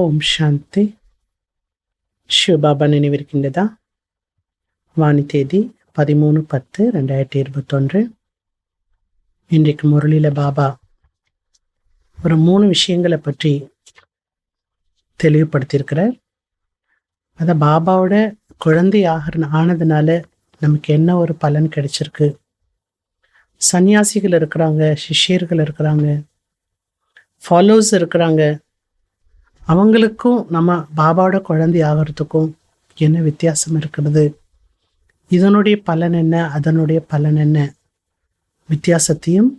ஓம் சாந்தி. சிவபாபா நினைவிருக்கின்றதா? வாணி தேதி 13/10/2021. இன்றைக்கு முரளியில பாபா ஒரு 3 விஷயங்களை பற்றி தெளிவுபடுத்தியிருக்கிறார். அதை பாபாவோட குழந்தை ஆனதுனால நமக்கு என்ன ஒரு பலன் கிடைச்சிருக்கு, சன்னியாசிகள் இருக்கிறாங்க, சிஷ்யர்கள் இருக்கிறாங்க, ஃபாலோவர்ஸ் இருக்கிறாங்க, அவங்களுக்கும் நம்ம பாபாவோட குழந்தை ஆகிறதுக்கும் என்ன வித்தியாசம் இருக்கிறது, இதனுடைய பலன் என்ன, அதனுடைய பலன் என்ன, வித்தியாசத்தையும்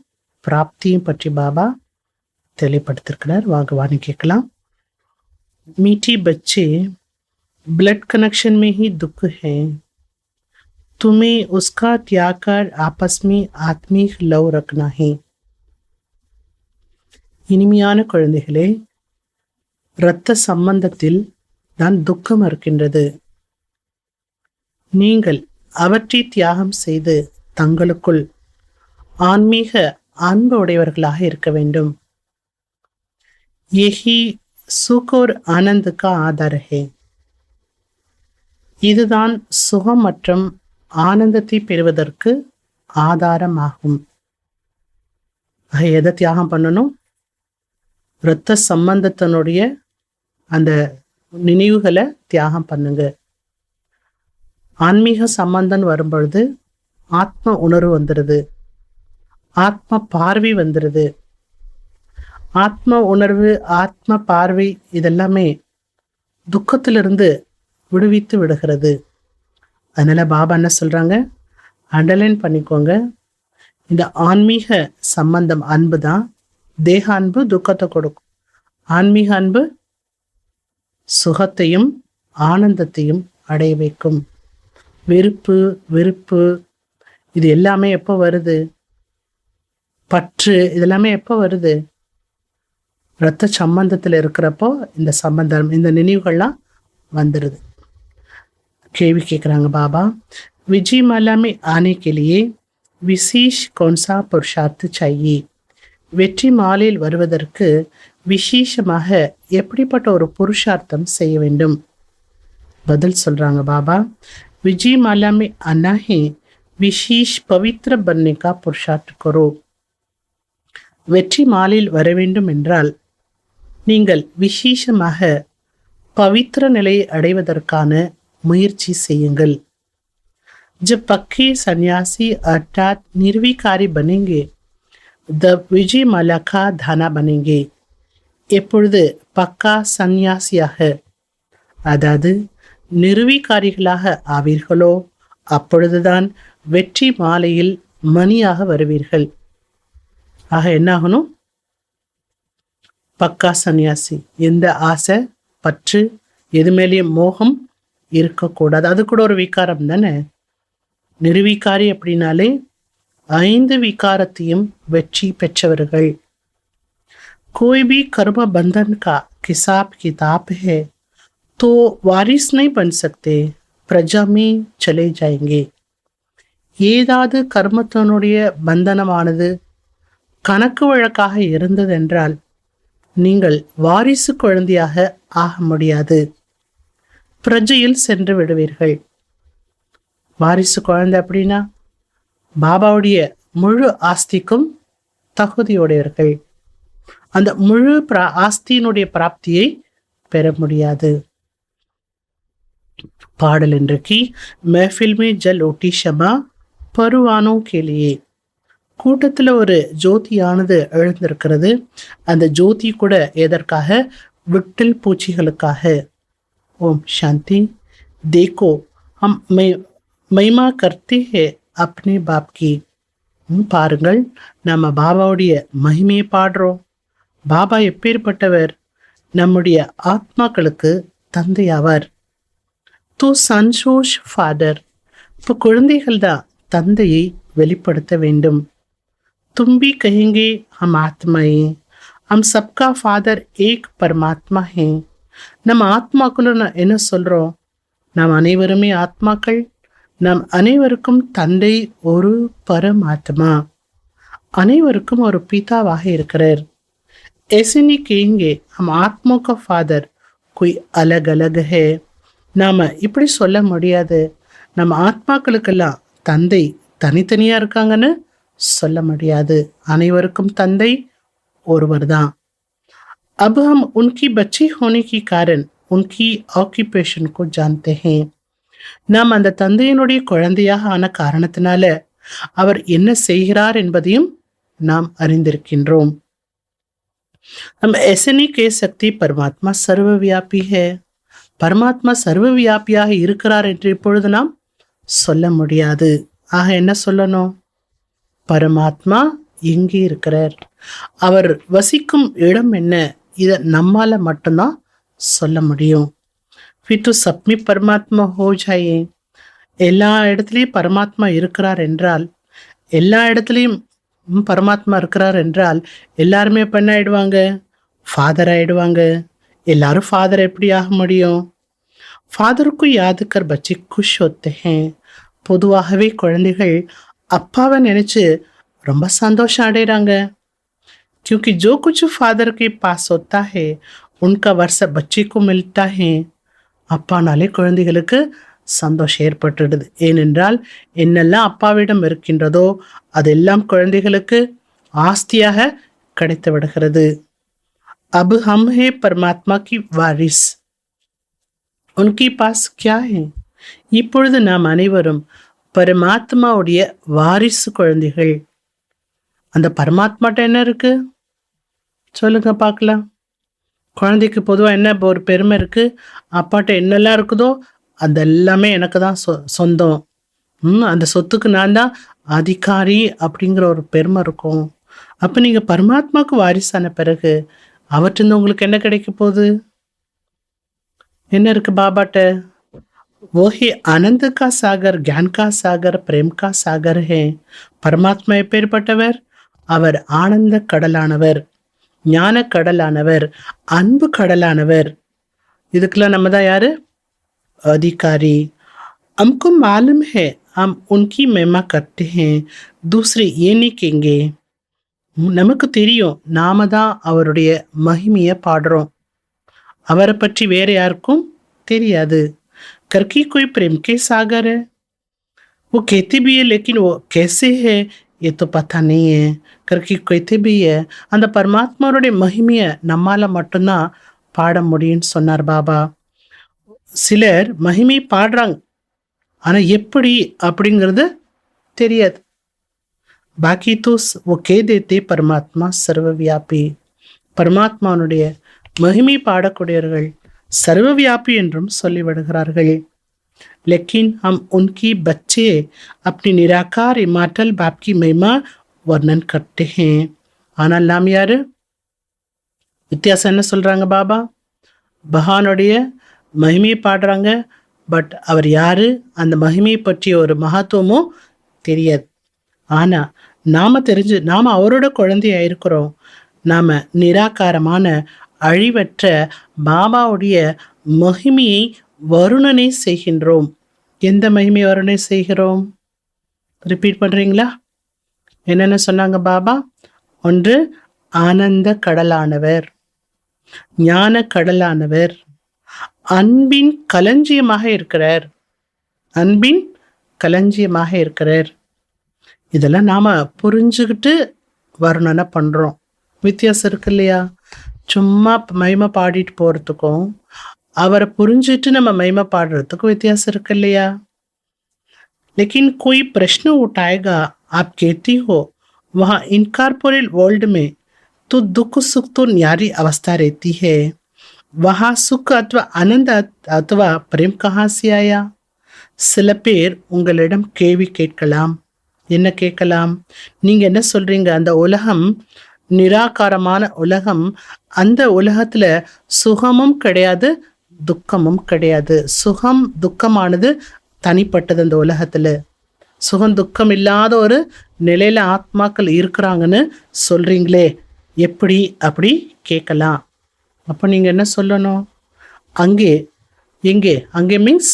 பிராப்தியும் பற்றி பாபா தெளிவுபடுத்திருக்கிறார். வாங்கவான்னு கேட்கலாம். मीठी बच्चे, ब्लड कनेक्शन में ही दुख है, तुम्हें उसका त्याग कर आपस में आत्मिक लव रखना है. இனிமையான குழந்தைகளே, இரத்த சம்பந்தத்தில் தான் துக்கம் இருக்கின்றது. நீங்கள் அவற்றை தியாகம் செய்து தங்களுக்குள் ஆன்மீக அன்பு உடையவர்களாக இருக்க வேண்டும். यही सुख और आनंद का आधार है. இதுதான் சுகம் மற்றும் ஆனந்தத்தை பெறுவதற்கு ஆதாரமாகும். எதை தியாகம் பண்ணணும்? இரத்த சம்பந்தத்தினுடைய அந்த நினைவுகளை தியாகம் பண்ணுங்க. ஆன்மீக சம்பந்தம் வரும்பொழுது ஆத்ம உணர்வு வந்துடுது, ஆத்ம பார்வை வந்துடுது. ஆத்ம உணர்வு, ஆத்ம பார்வை இதெல்லாமே துக்கத்திலிருந்து விடுவித்து விடுகிறது. அதனால பாபா என்ன சொல்றாங்க, அண்டர்லைன் பண்ணிக்கோங்க. இந்த ஆன்மீக சம்பந்தம் அன்பு தான். தேக அன்பு துக்கத்தை கொடுக்கும், ஆன்மீக அன்பு சுகத்தையும் ஆனந்தத்தையும் அடைய வைக்கும். வெறுப்பு இது எல்லாமே எப்போ வருது? பற்று இதெல்லாமே எப்போ வருது? இரத்த சம்பந்தத்தில் இருக்கிறப்போ இந்த சம்பந்தம், இந்த நினைவுகள்லாம் வந்துடுது. கேள்வி கேட்குறாங்க பாபா, विजय माला में आने के लिए विशेष कौन सा पुरुषार्थ चाहिए? வெற்றி மாலையில் வருவதற்கு விசேஷமாக எப்படிப்பட்ட ஒரு புருஷார்த்தம் செய்ய வேண்டும்? பதில் சொல்றாங்க பாபா, विजय माला में आना है, विशेष पवित्र बनने का पुरुषार्थ करो. வெற்றி மாலையில் வர வேண்டும் என்றால் நீங்கள் விசேஷமாக பவித்திர நிலையை அடைவதற்கான முயற்சி செய்யுங்கள். जब पक्के सन्यासी अर्थात निर्विकारी बनेंगे, द विजय माला का धाना बनेंगे. எப்பொழுது பக்கா சந்நியாசியாக, அதாவது நிர்வீகாரிகளாக ஆவீர்களோ அப்பொழுதுதான் வெற்றி மாலையில் மணியாக வருவீர்கள். ஆக என்ன ஆகணும்? பக்கா சன்னியாசி. எந்த ஆசை, பற்று, எது மேலேயும் மோகம் இருக்கக்கூடாது. அது கூட ஒரு விகாரம் தானே. நிர்வீகாரி அப்படின்னாலே 5 விகாரத்தையும் வெற்றி பெற்றவர்கள். कोई भी कर्म बंधन का हिसाब किताब है तो वारिस नहीं बन सकते, प्रजा में चले जाएंगे. ஏதாவது கர்மத்தினுடைய பந்தனமானது கணக்கு வழக்காக இருந்ததென்றால் நீங்கள் வாரிசு குழந்தையாக ஆக முடியாது, பிரஜையில் சென்று விடுவீர்கள். வாரிசு குழந்தை அப்படின்னா பாபாவுடைய முழு ஆஸ்திக்கும் தகுதியுடையவர்கள். அந்த முழு ஆஸ்தியினுடைய பிராப்தியை பெற முடியாது. பாடல் இன்றைக்கு, महफिल में जल उठी शमा பருவானோ கேலியே. கூட்டத்தில் ஒரு ஜோதியானது எழுந்திருக்கிறது. அந்த ஜோதி கூட எதற்காக? விட்டில் பூச்சிகளுக்காக. ஓம் சாந்தி. தேக்கோ ஹம் மைமா கர்த்தே ஹே அப்னே பாப் கி. பாருங்கள், நம்ம பாபாவுடைய மகிமையை பாடுறோம். பாபா எப்பேற்பட்டவர்? நம்முடைய ஆத்மாக்களுக்கு தந்தையாவார். தூ சன்ஷோஷ் ஃபாதர். இப்போ குழந்தைகள் தான் தந்தையை வெளிப்படுத்த வேண்டும். तुम भी कहेंगे हम आत्मा हैं, हम सबका फादर एक परमात्मा है. நம்ம ஆத்மாக்குள்ள என்ன சொல்றோம்? நாம் அனைவருமே ஆத்மாக்கள், நம் அனைவருக்கும் தந்தை ஒரு பரமாத்மா, அனைவருக்கும் ஒரு பிதாவாக இருக்கிறார். ऐसे नहीं कहेंगे हम आत्मा का फादर कोई अलग अलग है. நாம இப்படி சொல்ல முடியாது. நம்ம ஆத்மாக்களுக்கெல்லாம் தந்தை தனித்தனியா இருக்காங்கன்னு சொல்ல முடியாது. அனைவருக்கும் தந்தை ஒருவர் தான். अब हम उनकी बच्ची होने के कारण उनकी ऑक्यूपेशन को जानते हैं. நாம் அந்த தந்தையினுடைய குழந்தையாக ஆன காரணத்தினால அவர் என்ன செய்கிறார் என்பதையும் நாம் அறிந்திருக்கின்றோம். हम ऐसे नहीं कह सकते परमात्मा सर्वव्यापी है. பரமாத்மா சர்வவியாபியாக இருக்கிறார் என்று இப்பொழுது நாம் சொல்ல முடியாது. ஆக என்ன சொல்லணும்? பரமாத்மா எங்கே இருக்கிறார், அவர் வசிக்கும் இடம் என்ன, இதை நம்மால மட்டும்தான் சொல்ல முடியும். फिर சப்மி பரமாத்மா ஹோ ஜாயே. எல்லா இடத்துலையும் பரமாத்மா இருக்கிறார் என்றால், எல்லா இடத்துலையும் பரமாத்மா இருக்கிறார் என்றால் எல்லாருமே இப்போ என்ன ஆயிடுவாங்க? ஃபாதர் ஆயிடுவாங்க. எல்லாரும் ஃபாதர் எப்படி ஆக முடியும்? ஃபாதருக்கு யாதுக்கர் பச்சி குஷ் ஒத்தேன். பொதுவாகவே குழந்தைகள் அப்பாவை நினைச்சு ரொம்ப சந்தோஷம் அடைகிறாங்க. क्योंकि जो कुछ फादर के पास होता है उनका वर्षा बच्चे को मिलता है. அப்பானாலே குழந்தைகளுக்கு சந்தோஷம் ஏற்பட்டுடுது. ஏனென்றால் என்னெல்லாம் அப்பாவிடம் இருக்கின்றதோ அதெல்லாம் குழந்தைகளுக்கு ஆஸ்தியாக கிடைத்து விடுகிறது. अब हम है परमात्मा की वारिस, उनके पास क्या है. இப்பொழுது நாம் அனைவரும் பரமாத்மாவுடைய வாரிசு குழந்தைகள். அந்த பரமாத்மாட்ட என்ன இருக்கு சொல்லுங்க பார்க்கலாம். குழந்தைக்கு பொதுவாக என்ன ஒரு பெருமை இருக்கு? அப்பாட்ட என்னெல்லாம் இருக்குதோ அது எல்லாமே எனக்கு தான் சொந்தம். அந்த சொத்துக்கு நான் தான் அதிகாரி அப்படிங்கிற ஒரு பெருமை இருக்கும். அப்போ நீங்கள் பரமாத்மாவுக்கு வாரிசான பிறகு அவற்றிருந்து உங்களுக்கு என்ன கிடைக்க போகுது? என்ன இருக்கு பாபாட்ட? वही आनंद का सागर, ज्ञान का सागर, प्रेम का सागर है. பரமாத்மா எப்பேற்பட்டவர்? அவர் ஆனந்த கடலானவர், ஞான கடலானவர், அன்பு கடலானவர். இதுக்கெல்லாம் நம்ம தான் யாரு? अधिकारी. हमको मालूम है हम उनकी महिमा करते हैं, दूसरे ये नहीं कहेंगे. நமக்கு தெரியும் நாம தான் அவருடைய மகிமையை பாடுறோம், அவரை பற்றி வேற யாருக்கும் தெரியாது. करके कोई प्रेम के सागर है, वो कहते भी है लेकिन वो कैसे है ये तो पता नहीं है. करके कहते भी है. அந்த பரமாத்மாவுடைய மகிமையை நம்மால மட்டும்தான் பாட முடியும்னு சொன்னார் பாபா. சிலர் மகிமை பாடுறாங்க, ஆனா எப்படி அப்படிங்கிறது தெரியாது. பாக்கி तो वो कह देते परमात्मा सर्वव्यापी. பரமாத்மாவுடைய மகிமை பாடக்கூடியவர்கள் सर्वव्यापी என்றும் சொல்லிவிடுகிறார்கள். लेकिन हम उनकी बच्चे अपनी निराकार इमाटल बाप की महिमा वर्णन करते हैं. ஆனால் நாம் யாரு? வித்தியாசம் என்ன சொல்றாங்க பாபா? பகவானுடைய மகிமையை பாடுறாங்க, பட் அவர் யாரு, அந்த மகிமையை பற்றிய ஒரு மகத்துவமும் தெரியாது. ஆனா நாம அவரோட குழந்தையா இருக்கிறோம். நாம நிராகாரமான அழிவற்ற பாபாவுடைய மகிமையை வருணனை செய்கின்றோம். எந்த மகிமையை வருணனை செய்கிறோம்? ரிப்பீட் பண்றீங்களா? என்னென்ன சொன்னாங்க பாபா? ஒன்று ஆனந்த கடலானவர், ஞான கடலானவர், அன்பின் களஞ்சியமாக இருக்கிறார், அன்பின் களஞ்சியமாக இருக்கிறார். இதெல்லாம் நாம புரிஞ்சுக்கிட்டு வர்ணனை பண்றோம். வித்தியாசம் இருக்கு இல்லையா? சும்மா மகிமை பாடிட்டு போறதுக்கும் அவரை புரிஞ்சுட்டு நம்ம மகிமை பாடுறதுக்கும் வித்தியாசம் இருக்கு இல்லையா? लेकिन कोई प्रश्न उठाएगा, आप कहती हो वहाँ इनकॉर्पोरेट वर्ल्ड में तो दुख सुख तो न्यारी अवस्था रहती है, वहाँ सुख अथवा आनंद अथवा प्रेम कहाँ से आया? சில பேர் உங்களிடம் கேள்வி கேட்கலாம். என்ன கேட்கலாம்? நீங்க என்ன சொல்றீங்க? அந்த உலகம் நிராகாரமான உலகம், அந்த உலகத்துல சுகமும் கிடையாது துக்கமும் கிடையாது. சுகம் துக்கமானது தனிப்பட்டது. அந்த உலகத்துல சுகம் துக்கம் இல்லாத ஒரு நிலையில ஆத்மாக்கள் இருக்கிறாங்கன்னு சொல்றீங்களே, எப்படி அப்படி கேட்கலாம். அப்போ நீங்க என்ன சொல்லணும்? அங்கே எங்கே? அங்கே மீன்ஸ்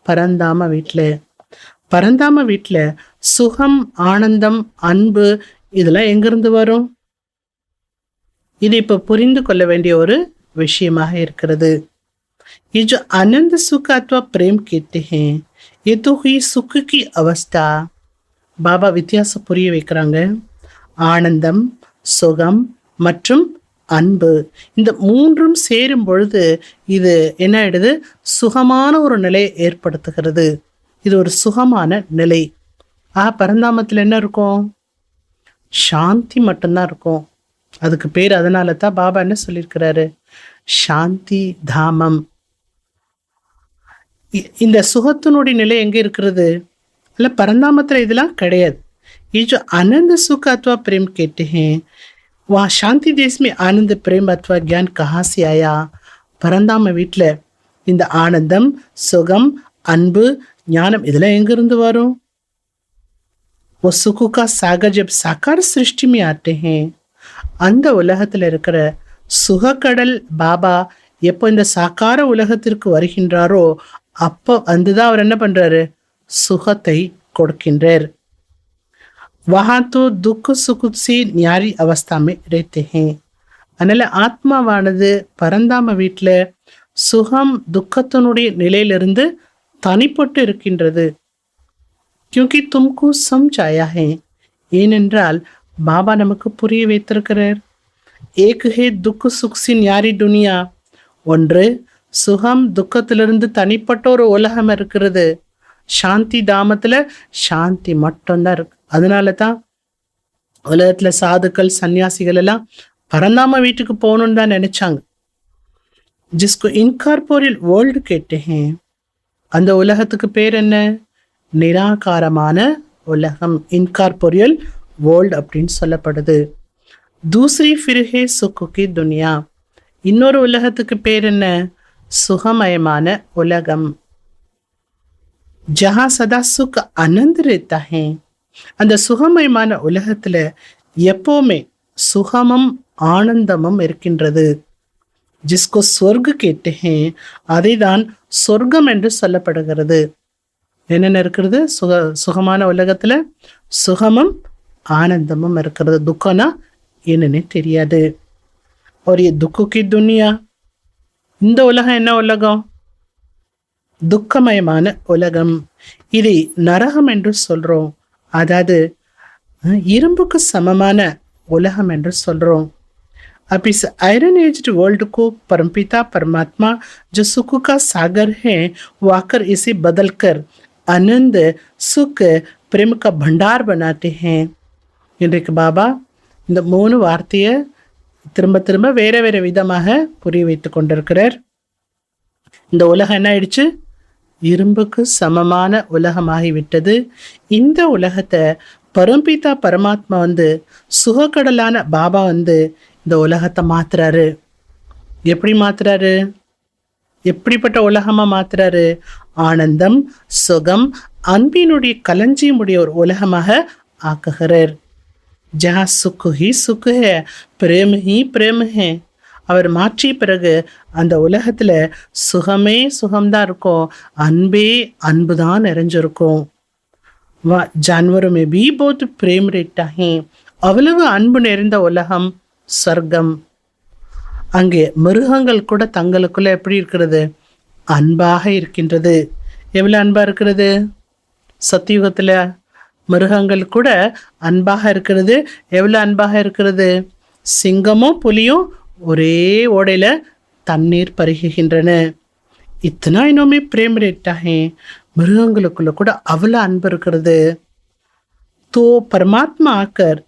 பரந்தாம வீட்டில். பரந்தாம வீட்டில் சுகம், ஆனந்தம், அன்பு இதெல்லாம் எங்கிருந்து வரும்? இது இப்போ புரிந்து கொள்ள வேண்டிய ஒரு விஷயமாக இருக்கிறது. ये जो आनंद सुख अथवा प्रेम कहते हैं, ये तो हुई सुख की अवस्था. பாபா வித்தியாசம் புரிய வைக்கிறாங்க. ஆனந்தம், சுகம் மற்றும் அன்பு, இந்த மூன்றும் சேரும் பொழுது இது என்ன ஆயிடுது, சுகமான ஒரு நிலையை ஏற்படுத்துகிறது. இது ஒரு சுகமான நிலை. பரந்தாமத்தில் என்ன இருக்கும், சாந்தி மட்டும்தான் இருக்கும். அதுக்கு பேர், அதனால தான் பாபா என்ன சொல்லியிருக்கிறாரு, சாந்தி தாமம். இந்த சுகத்தினுடைய நிலை எங்க இருக்கிறது, இல்லை பரந்தாமத்தில் இதெல்லாம் கிடையாது. ये जो आनंद सुख अथवा प्रेम कहते हैं, वहाँ शांति देश में आनंद प्रेम अथवा ज्ञान कहाँ से आया? பரந்தாம வீட்டில் இந்த ஆனந்தம், சுகம், அன்பு, ஞானம் இதெல்லாம் எங்கிருந்து வரும்? वो सुख का सागर जब साकार सृष्टि में आते हैं, அந்த உலகத்தில் இருக்கிற சுகக்கடல் பாபா எப்போ இந்த சாக்கார உலகத்திற்கு வருகின்றாரோ அப்போ வந்துதான் அவர் என்ன பண்றாரு, சுகத்தை கொடுக்கின்றார். वहाँ तो दुख सुख से न्यारी अवस्था में रहते हैं. அதனால ஆத்மாவானது பரந்தாம வீட்டில் சுகம் துக்கத்தினுடைய நிலையிலிருந்து தனிப்பட்டு இருக்கின்றது. क्योंकि तुमको समझाया है, ஏனென்றால் பாபா நமக்கு புரிய வைத்திருக்கிறார். एक है दुख सुख से न्यारी दुनिया, ஒன்று சுகம் துக்கத்திலிருந்து தனிப்பட்ட ஒரு உலகம் இருக்கிறது. சாந்தி தாமத்துல சாந்தி மட்டும்தான் இருக்கு. அதனால தான் உலகத்துல சாதுக்கள் சன்னியாசிகள் எல்லாம் பரந்தாம வீட்டுக்கு போகணும்னு தான் நினைச்சாங்க. ஜிஸ்கோ இன்கார்போரியல் வேர்ல்டு கேட்டே, அந்த உலகத்துக்கு பேர் என்ன, நிராகாரமான உலகம், இன்கார்போரியல் வேர்ல்டு அப்படின்னு சொல்லப்படுது. தூசரி ஃபிர்ஹே சுக்குகி துனியா, இன்னொரு உலகத்துக்கு பேர் என்ன, சுகமயமான உலகம். ஜஹா சதா சுக் ஆனந்த் ரேத்தா ஹே, அந்த சுகமயமான உலகத்துல எப்பவுமே சுகமும் ஆனந்தமும் இருக்கின்றது. ஜிஸ்கோ ஸ்வர்க் கேட்டே, அதை தான் சொர்க்கம் என்று சொல்லப்படுகிறது. என்னென்ன இருக்கிறது, சுகமான உலகத்துல சுகமும் ஆனந்தமும் இருக்கிறது. துக்கம்னா என்னன்னு தெரியாது. ஒரு துக்கி துனியா, இந்த உலகம் என்ன உலகம், துக்கமயமான உலகம். இதை நரகம் என்று சொல்றோம். அதாவது இரும்புக்கு சமமான உலகம் என்று சொல்றோம். अब इस आयरन एज्ड वर्ल्ड को परमपिता परमात्मा जो सुख का सागर है वो आकर इसे बदलकर आनंद सुख प्रेम का भंडार बनाते हैं. இன்றைக்கு பாபா இந்த 3 வார்த்தையை திரும்ப திரும்ப வேற வேற விதமாக புரிய வைத்து கொண்டிருக்கிறார். இந்த உலகம் என்ன ஆயிடுச்சு, இரும்புக்கு சமமான உலகமாகிவிட்டது. இந்த உலகத்தை பரம்பிதா பரமாத்மா சுகக்கடலான பாபா இந்த உலகத்தை மாத்துறாரு. எப்படி மாத்துறாரு, எப்படிப்பட்ட உலகமா மாத்துறாரு, ஆனந்தம் சுகம் அன்பினுடைய களஞ்சியமுடைய ஒரு உலகமாக ஆக்குகிறார். ஜஹா சுக்கு ஹி சுக்கு ஹே, பிரேம் ஹி பிரேம் ஹே. அவர் மாற்றிய பிறகு அந்த உலகத்துல சுகமே சுகம்தான் இருக்கும், அன்பே அன்பு தான் நிறைஞ்சிருக்கும். ஜான்வருமே பி போத் பிரேம் ரேட்டாஹே, அவ்வளவு அன்பு நிறைந்த உலகம் சொர்க்கம். அங்கே மிருகங்கள் கூட தங்களுக்குள்ள எப்படி இருக்கிறது, அன்பாக இருக்கின்றது. எவ்வளவு அன்பா இருக்கிறது, சத்தியுகத்துல மிருகங்கள் கூட அன்பாக இருக்கிறது. எவ்வளவு அன்பாக இருக்கிறது, சிங்கமும் புலியும் ஒரே ஓடையில தண்ணீர் பருகுகின்றன. இத்தனா இன்னுமே பிரேம் ரேட்டாஹே, மிருகங்களுக்குள்ள கூட அவ்வளவு அன்பு இருக்கிறது. தோ பரமாத்மா ஆக்கர்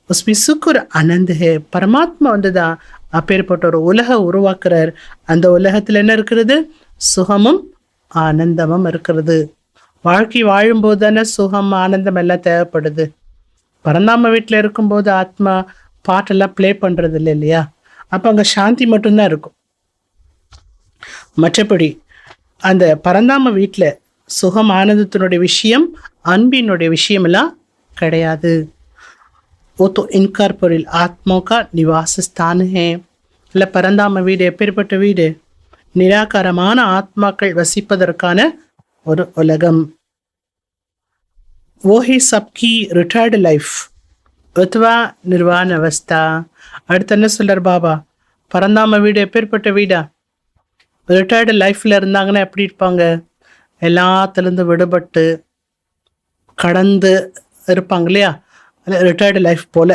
उसमें सुख और आनंद है. பரமாத்மா தான் அப்பேற்பட்ட ஒரு உலக உருவாக்குறார். அந்த உலகத்துல என்ன இருக்கிறது, சுகமும் ஆனந்தமும் இருக்கிறது. வாழ்க்கை வாழும்போது தானே சுகம் ஆனந்தம் எல்லாம் தேவைப்படுது. பரந்தாம வீட்டில் இருக்கும்போது ஆத்மா பாட்டெல்லாம் ப்ளே பண்றது இல்லை இல்லையா, அப்போ அங்கே சாந்தி மட்டும்தான் இருக்கும். மற்றபடி அந்த பரந்தாம வீட்டில் சுகம் ஆனந்தத்தினுடைய விஷயம் அன்பினுடைய விஷயமெல்லாம் கிடையாது. वो तो इनकारपोरियल आत्माओं का निवास स्थान है. இல்லை பரந்தாம வீடு எப்பேற்பட்ட வீடு, நிராகாரமான ஆத்மாக்கள் வசிப்பதற்கான ஒரு உலகம். वो है सबकी रिटायर्ड लाइफ अथवा निर्वाण अवस्था. அடுத்து என்ன சொல்றார் பாபா, பரந்தாம வீடு எப்பேற்பட்ட வீடா, ரிட்டையர்டு லைஃப்பில் இருந்தாங்கன்னா எப்படி இருப்பாங்க? எல்லாத்துலேருந்து விடுபட்டு கடந்து இருப்பாங்க இல்லையா? ரிட்டையர்டு லைஃப் போல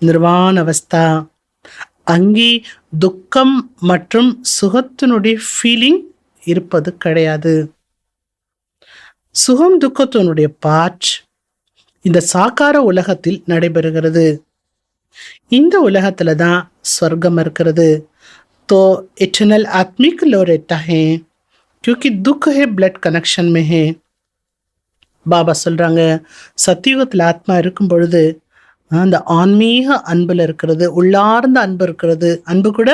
நிர்வாண அவஸ்தா. அங்கே துக்கம் மற்றும் சுகத்தினுடைய ஃபீலிங் இருப்பது கிடையாது. சுகம் துக்கத்தினுடைய பார்ட் இந்த சாக்கார உலகத்தில் நடைபெறுகிறது. இந்த உலகத்துல தான் स्वर्गम இருக்கிறது. तो इटर्नल आत्मिक लो रहता है क्योंकि दुख है ब्लड कनेक्शन में है. பாபா சொல்றாங்க, சத்தியுகத்தில் ஆத்மா இருக்கும் பொழுது அந்த ஆன்மீக அன்புல இருக்கிறது, உள்ளார்ந்த அன்பு இருக்கிறது. அன்பு கூட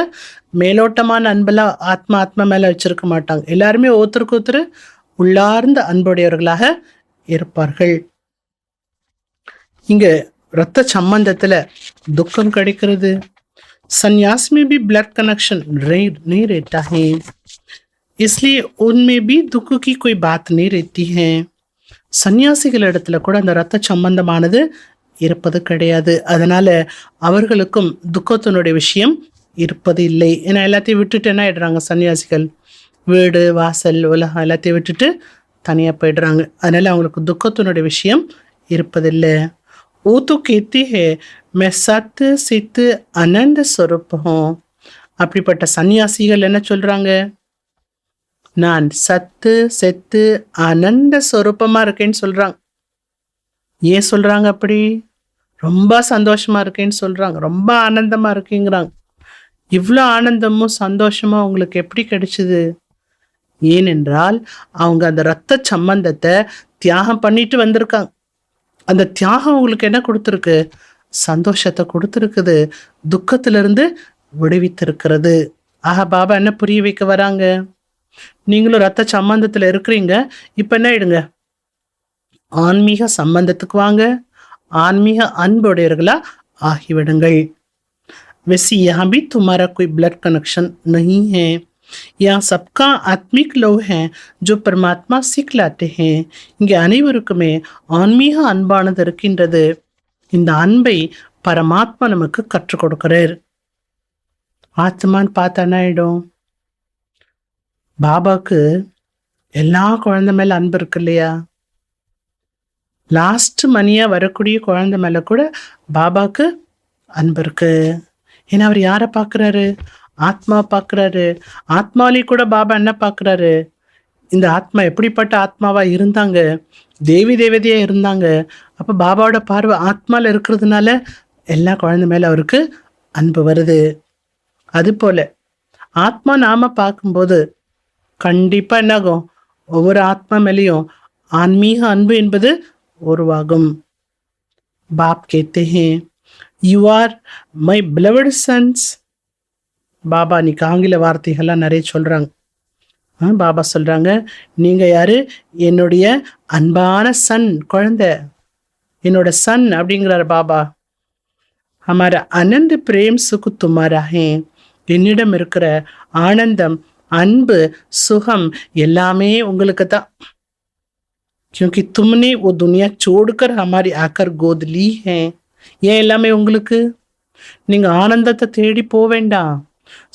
மேலோட்டமான அன்பெல்லாம் ஆத்மா மேல வச்சிருக்க மாட்டாங்க. எல்லாருமே ஒருத்தருக்கு ஒருத்தர் உள்ளார்ந்த அன்புடையவர்களாக இருப்பார்கள். இங்க ரத்த சம்பந்தத்துல दुखम கிடைக்கிறது. संन्यास में भी ब्लड कनेक्शन नहीं रहता है, इसलिए उनमें भी दुख की कोई बात नहीं रहती है. சன்னியாசிகள் இடத்துல கூட அந்த ரத்த சம்பந்தமானது இருப்பது கிடையாது. அதனால அவர்களுக்கும் துக்கத்தினுடைய விஷயம் இருப்பது இல்லை. ஏன்னா எல்லாத்தையும் விட்டுட்டு என்ன ஆயிடுறாங்க சன்னியாசிகள்? வீடு வாசல் உலகம் எல்லாத்தையும் விட்டுட்டு தனியாக போயிடுறாங்க. அதனால அவங்களுக்கு துக்கத்தினுடைய விஷயம் இருப்பதில்லை. वो तो कहती है मैं सत्य सिद्ध आनंद स्वरूप हूँ. அப்படிப்பட்ட சன்னியாசிகள் என்ன சொல்றாங்க? நான் சத்து செத்து ஆனந்த ஸ்வரூபமா இருக்கேன்னு சொல்றாங்க. ஏன் சொல்றாங்க அப்படி? ரொம்ப சந்தோஷமா இருக்கேன்னு சொல்றாங்க, ரொம்ப ஆனந்தமா இருக்கேங்கிறாங்க. இவ்வளோ ஆனந்தமும் சந்தோஷமா உங்களுக்கு எப்படி கிடைச்சிது? ஏனென்றால் அவங்க அந்த இரத்த சம்பந்தத்தை தியாகம் பண்ணிட்டு வந்திருக்காங்க. அந்த தியாகம் உங்களுக்கு என்ன கொடுத்துருக்கு? சந்தோஷத்தை கொடுத்துருக்குது, துக்கத்திலிருந்து விடுவித்திருக்கிறது. ஆஹா, பாபா என்ன புரிய வைக்க வராங்க? நீங்களும் ரத்த சம்பந்தத்தில் இருக்கிறீங்க, இப்போ என்ன ஆயிடுங்க? ஆன்மீக சம்பந்தத்துக்கு வாங்க, ஆன்மீக அன்புடையவர்களா ஆகிவிடுங்கள். वैसे यहाँ भी तुम्हारा कोई ब्लड कनेक्शन नहीं है. यहाँ सबका आत्मिक लोग हैं जो परमात्मा सिखलाते हैं. இங்கே அனைவருக்குமே ஆன்மீக அன்பானது இருக்கின்றது. இந்த அன்பை பரமாத்மா நமக்கு கற்றுக் கொடுக்கிறார். ஆத்மான்னு பார்த்தா என்ன ஆயிடும்? பாபாவுக்கு எல்லா குழந்தை மேல அன்பு இருக்கு இல்லையா? லாஸ்ட் மணியா வரக்கூடிய குழந்தை மேல கூட பாபாவுக்கு அன்பு இருக்கு. ஏன்னா அவர் யாரை பார்க்குறாரு? ஆத்மா பார்க்குறாரு. ஆத்மாவிலே கூட பாபா என்ன பார்க்குறாரு? இந்த ஆத்மா எப்படிப்பட்ட ஆத்மாவா இருந்தாங்க? தேவி தேவதையா இருந்தாங்க. அப்போ பாபாவோட பார்வை ஆத்மாவில் இருக்கிறதுனால எல்லா குழந்தை மேலே அவருக்கு அன்பு வருது. அதுபோல ஆத்மா நாம பார்க்கும்போது கண்டிப்பாக என்னாகும்? ஒவ்வொரு ஆத்மா மேலேயும் ஆன்மீக அன்பு என்பது உருவாகும். பாப் கேத்தே ஹே you are my beloved sons. Baba இன்னைக்கு ஆங்கில வார்த்தைகள்லாம் நிறைய சொல்கிறாங்க. பாபா சொல்கிறாங்க, நீங்கள் யார்? என்னுடைய அன்பான சன், குழந்தை, என்னோட சன் அப்படிங்கிறார் பாபா. हमारा आनंद प्रेम सुख तुम्हारा है. என்னிடம் இருக்கிற ஆனந்தம் அன்பு சுகம் எல்லாமே உங்களுக்கு தான். क्योंकि तुमने वो दुनिया छोड़कर हमारी आकर गोद ली है. ஏன் எல்லாமே உங்களுக்கு? நீங்கள் ஆனந்தத்தை தேடி போக வேண்டாம்,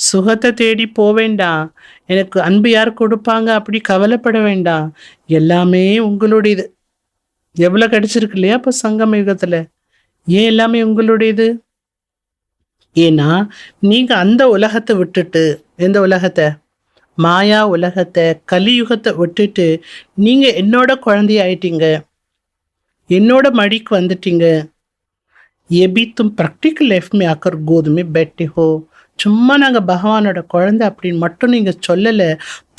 சுகத்தை தேடி போக வேண்டாம், எனக்கு அன்பு யார் கொடுப்பாங்க அப்படி கவலைப்பட வேண்டாம். எல்லாமே உங்களுடையது. எவ்வளோ கிடைச்சிருக்கு இல்லையா இப்போ சங்கம யுகத்தில்? ஏன் எல்லாமே உங்களுடையது? ஏன்னா நீங்கள் அந்த உலகத்தை விட்டுட்டு, எந்த உலகத்தை? மாயா உலகத்தை, கலியுகத்தை விட்டுட்டு நீங்கள் என்னோட குழந்தையாயிட்டீங்க, என்னோட மடிக்கு வந்துட்டீங்க. ये भी तुम प्रैक्टिकल लाइफ में आकर गोद में बैठे हो. சும்மா நாங்கள் பகவானோட குழந்தை அப்படின்னு மட்டும் நீங்கள் சொல்லலை,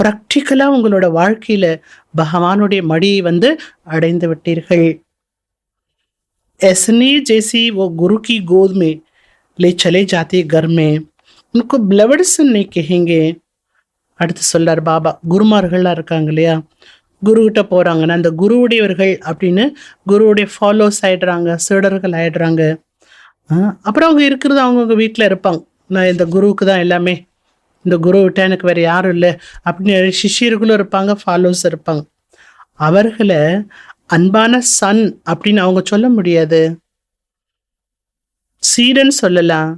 ப்ராக்டிக்கலாக உங்களோட வாழ்க்கையில் பகவானுடைய மடியை வந்து அடைந்து விட்டீர்கள். ऐसने जैसी वो गुरु की गोद में ले चले जाते घर में उनको ब्लड सन नहीं कहेंगे. அடுத்து சொல்றார் பாபா, குருமார்கள்லாம் இருக்காங்க இல்லையா? குருக்கிட்ட போகிறாங்கன்னா அந்த குருவுடையவர்கள் அப்படின்னு குருவுடைய ஃபாலோஸ் ஆகிடுறாங்க, சீடர்கள் ஆகிடுறாங்க. அப்புறம் அவங்க இருக்கிறது அவங்கவுங்க வீட்டில் இருப்பாங்க. நான் இந்த குருவுக்கு தான் எல்லாமே, இந்த குரு விட்டால் எனக்கு வேறு யாரும் இல்லை அப்படின்னு சிஷியர்களும் இருப்பாங்க, ஃபாலோஸ் இருப்பாங்க. அவர்களை அன்பான சன் அப்படின்னு அவங்க சொல்ல முடியாது. சீடன் சொல்லலாம்,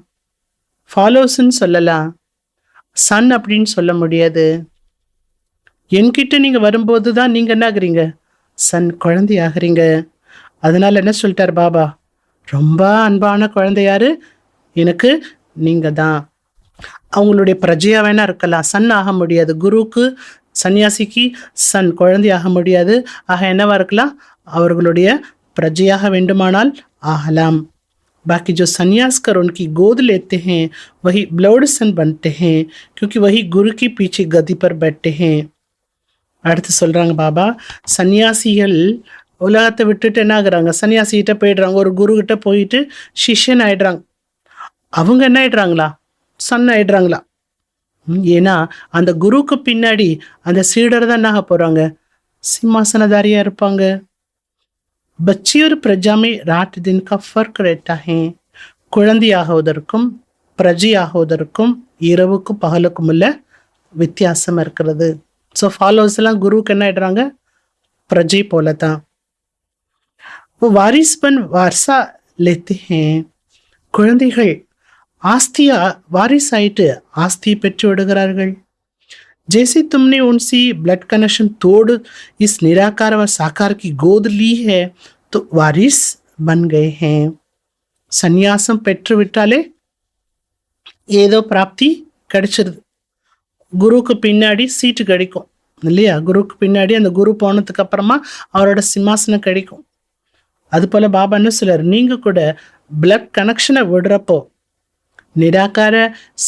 ஃபாலோஸ்ன்னு சொல்லலாம். சன் அப்படின்னு சொல்ல முடியாது. என்கிட்ட நீங்க வரும்போது தான் நீங்க என்ன ஆகுறீங்க? சன், குழந்தை ஆகுறீங்க. அதனால என்ன சொல்லிட்டார் பாபா? ரொம்ப அன்பான குழந்தை யாரு? எனக்கு நீங்க தான். அவங்களுடைய பிரஜையா வேணா இருக்கலாம், சன் ஆக முடியாது. குருவுக்கு, சன்னியாசிக்கு சன் குழந்தை ஆக முடியாது. ஆக என்னவா இருக்கலாம்? அவர்களுடைய प्रजयाह वेंडुमानाल आहलाम। बाकी जो सन्यास कर उनकी गोद लेते हैं वही ब्लड सन बनते हैं, क्योंकि वही गुरु के पीछे गद्दी पर बैठते हैं। அடுத்து சொல்கிறாங்க பாபா, சன்னியாசிகள் உலகத்தை விட்டுட்டு என்ன ஆகுறாங்க? சன்னியாசிகிட்ட போயிடுறாங்க. ஒரு குருக்கிட்ட போயிட்டு சிஷ்யன் ஆயிடுறாங்க. அவங்க என்ன ஆயிடுறாங்களா? சன் ஆயிடுறாங்களா? ஏன்னா அந்த குருவுக்கு பின்னாடி அந்த சீடர் தான் என்ன ஆக போகிறாங்க? சிம்மாசனதாரியாக இருப்பாங்க. बच्ची और प्रजा में रात दिन का फर्क रहता है. குழந்தையாகுவதற்கும் பிரஜையாகுவதற்கும் இரவுக்கும் பகலுக்கும் உள்ள வித்தியாசம் இருக்கிறது. ஸோ ஃபாலோவர்ஸ் எல்லாம் குருவுக்கு என்ன ஆயிடுறாங்க? பிரஜை போல தான். வாரிஸ் பன் வாரசா लेते हैं. குழந்தைகள் ஆஸ்தியா வாரிஸ் ஆயிட்டு ஆஸ்தியை பெற்று விடுகிறார்கள். जैसे तुमने उनसे ब्लड कनेक्शन तोड़ इस निराकार व साकार की गोद ली है तो वारिस बन गए हैं. சந்நியாசம் பெற்று விட்டாலே ஏதோ பிராப்தி கிடைச்சிருது. குருவுக்கு பின்னாடி சீட்டு கிடைக்கும் இல்லையா? குருவுக்கு பின்னாடி அந்த குரு போனதுக்கு அப்புறமா அவரோட சிம்மாசனம் கிடைக்கும். அது போல பாபா என்ன சொல்றாரு? நீங்க கூட பிளட் கனெக்ஷனை விடுறப்போ, நிராகார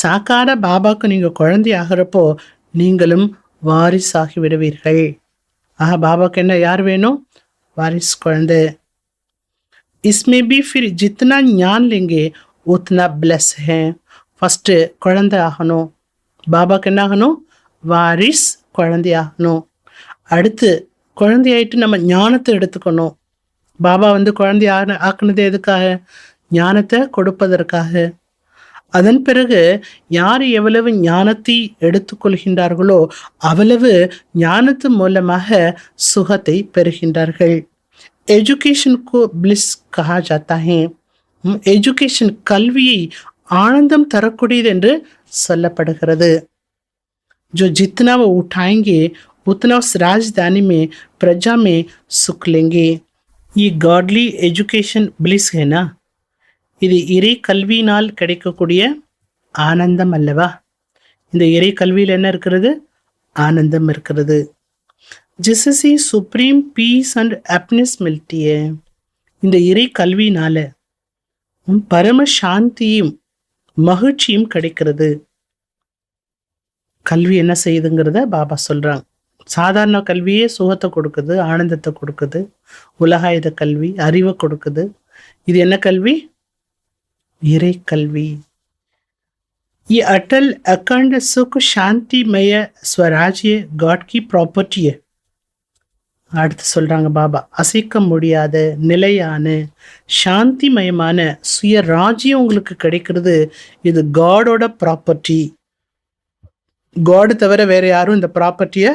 சாக்கார பாபாவுக்கு நீங்க குழந்தை ஆகிறப்போ நீங்களும் வாரிஸ் ஆகி விடுவீர்கள். ஆக பாபாக்கு என்ன யார் வேணும்? வாரிஸ், குழந்தை. इसमें भी फिर जितना ज्ञान लेंगे उतना ब्लेस है. ஃபஸ்ட்டு குழந்தை ஆகணும். பாபாக்கு என்ன ஆகணும்? வாரிஸ், குழந்தை ஆகணும். அடுத்து குழந்தையாயிட்டு நம்ம ஞானத்தை எடுத்துக்கணும். பாபா குழந்தை ஆக்குனது எதுக்காக? ஞானத்தை கொடுப்பதற்காக. அதன் பிறகு யார் எவ்வளவு ஞானத்தை எடுத்துக்கொள்கின்றார்களோ அவ்வளவு ஞானத்து மூலமாக சுகத்தை பெறுகின்றார்கள். எஜுகேஷன் को ब्लिस कहा जाता है. எஜுகேஷன் கல்வியை ஆனந்தம் தரக்கூடியது என்று சொல்லப்படுகிறது. जो जितना वो उठाएंगे उतना उस राजधानी में प्रजा में सुख लेंगे. ये गॉडली एजुकेशन ब्लिस है ना, இது இறை கல்வியினால் கிடைக்கக்கூடிய ஆனந்தம் அல்லவா? இந்த இறை கல்வியில் என்ன இருக்கிறது? ஆனந்தம் இருக்கிறது. जिससे सुप्रीम पीस अண்ட் हैप्पीनेस मिलती है. இந்த இறை கல்வியினால பரம சாந்தியும் மகிழ்ச்சியும் கிடைக்கிறது. கல்வி என்ன செய்யுதுங்கிறத பாபா சொல்றாங்க. சாதாரண கல்வியே சுகத்தை கொடுக்குது, ஆனந்தத்தை கொடுக்குது. உலகாயுத கல்வி அறிவை கொடுக்குது. இது என்ன கல்வி? இறை கல்வி. ये अटल अखंड सुख शांतिमय स्वराज्य गॉड की प्रॉपर्टी है. அடுத்து சொல்றாங்க பாபா, அசைக்க முடியாத நிலையான சாந்திமயமான சுய ராஜ்யம் உங்களுக்கு கிடைக்கிறது. இது காடோட ப்ராப்பர்ட்டி. காடு தவிர வேற யாரும் இந்த ப்ராப்பர்ட்டியை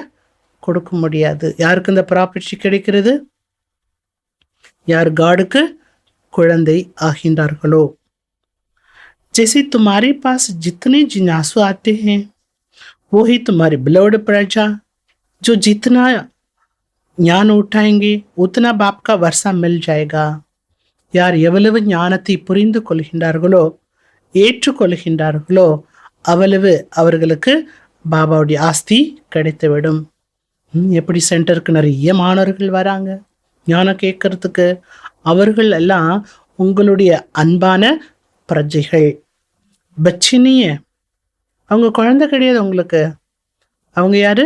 கொடுக்க முடியாது. யாருக்கு இந்த ப்ராப்பர்ட்டி கிடைக்கிறது? யார் காடுக்கு குழந்தை ஆகின்றார்களோ. जैसे तुम्हारे पास जितने जिज्ञासु आते हैं वो ही तुम्हारे ब्लड प्रजा. जो जितना ज्ञान उठाएंगे उतना बाप का वर्षा मिल जाएगा. யார் எவ்வளவு ஞானத்தை புரிந்து கொள்கின்றார்களோ ஏற்றுக்கொள்கின்றார்களோ அவ்வளவு அவர்களுக்கு பாபாவுடைய ஆஸ்தி கிடைத்துவிடும். எப்படி சென்டருக்கு நிறைய மாணவர்கள் வராங்க ஞானம் கேட்கறதுக்கு. அவர்கள் எல்லாம் உங்களுடைய அன்பான பிரஜைகள். பச்சினிய அவங்க குழந்தை கிடையாது உங்களுக்கு. அவங்க யாரு?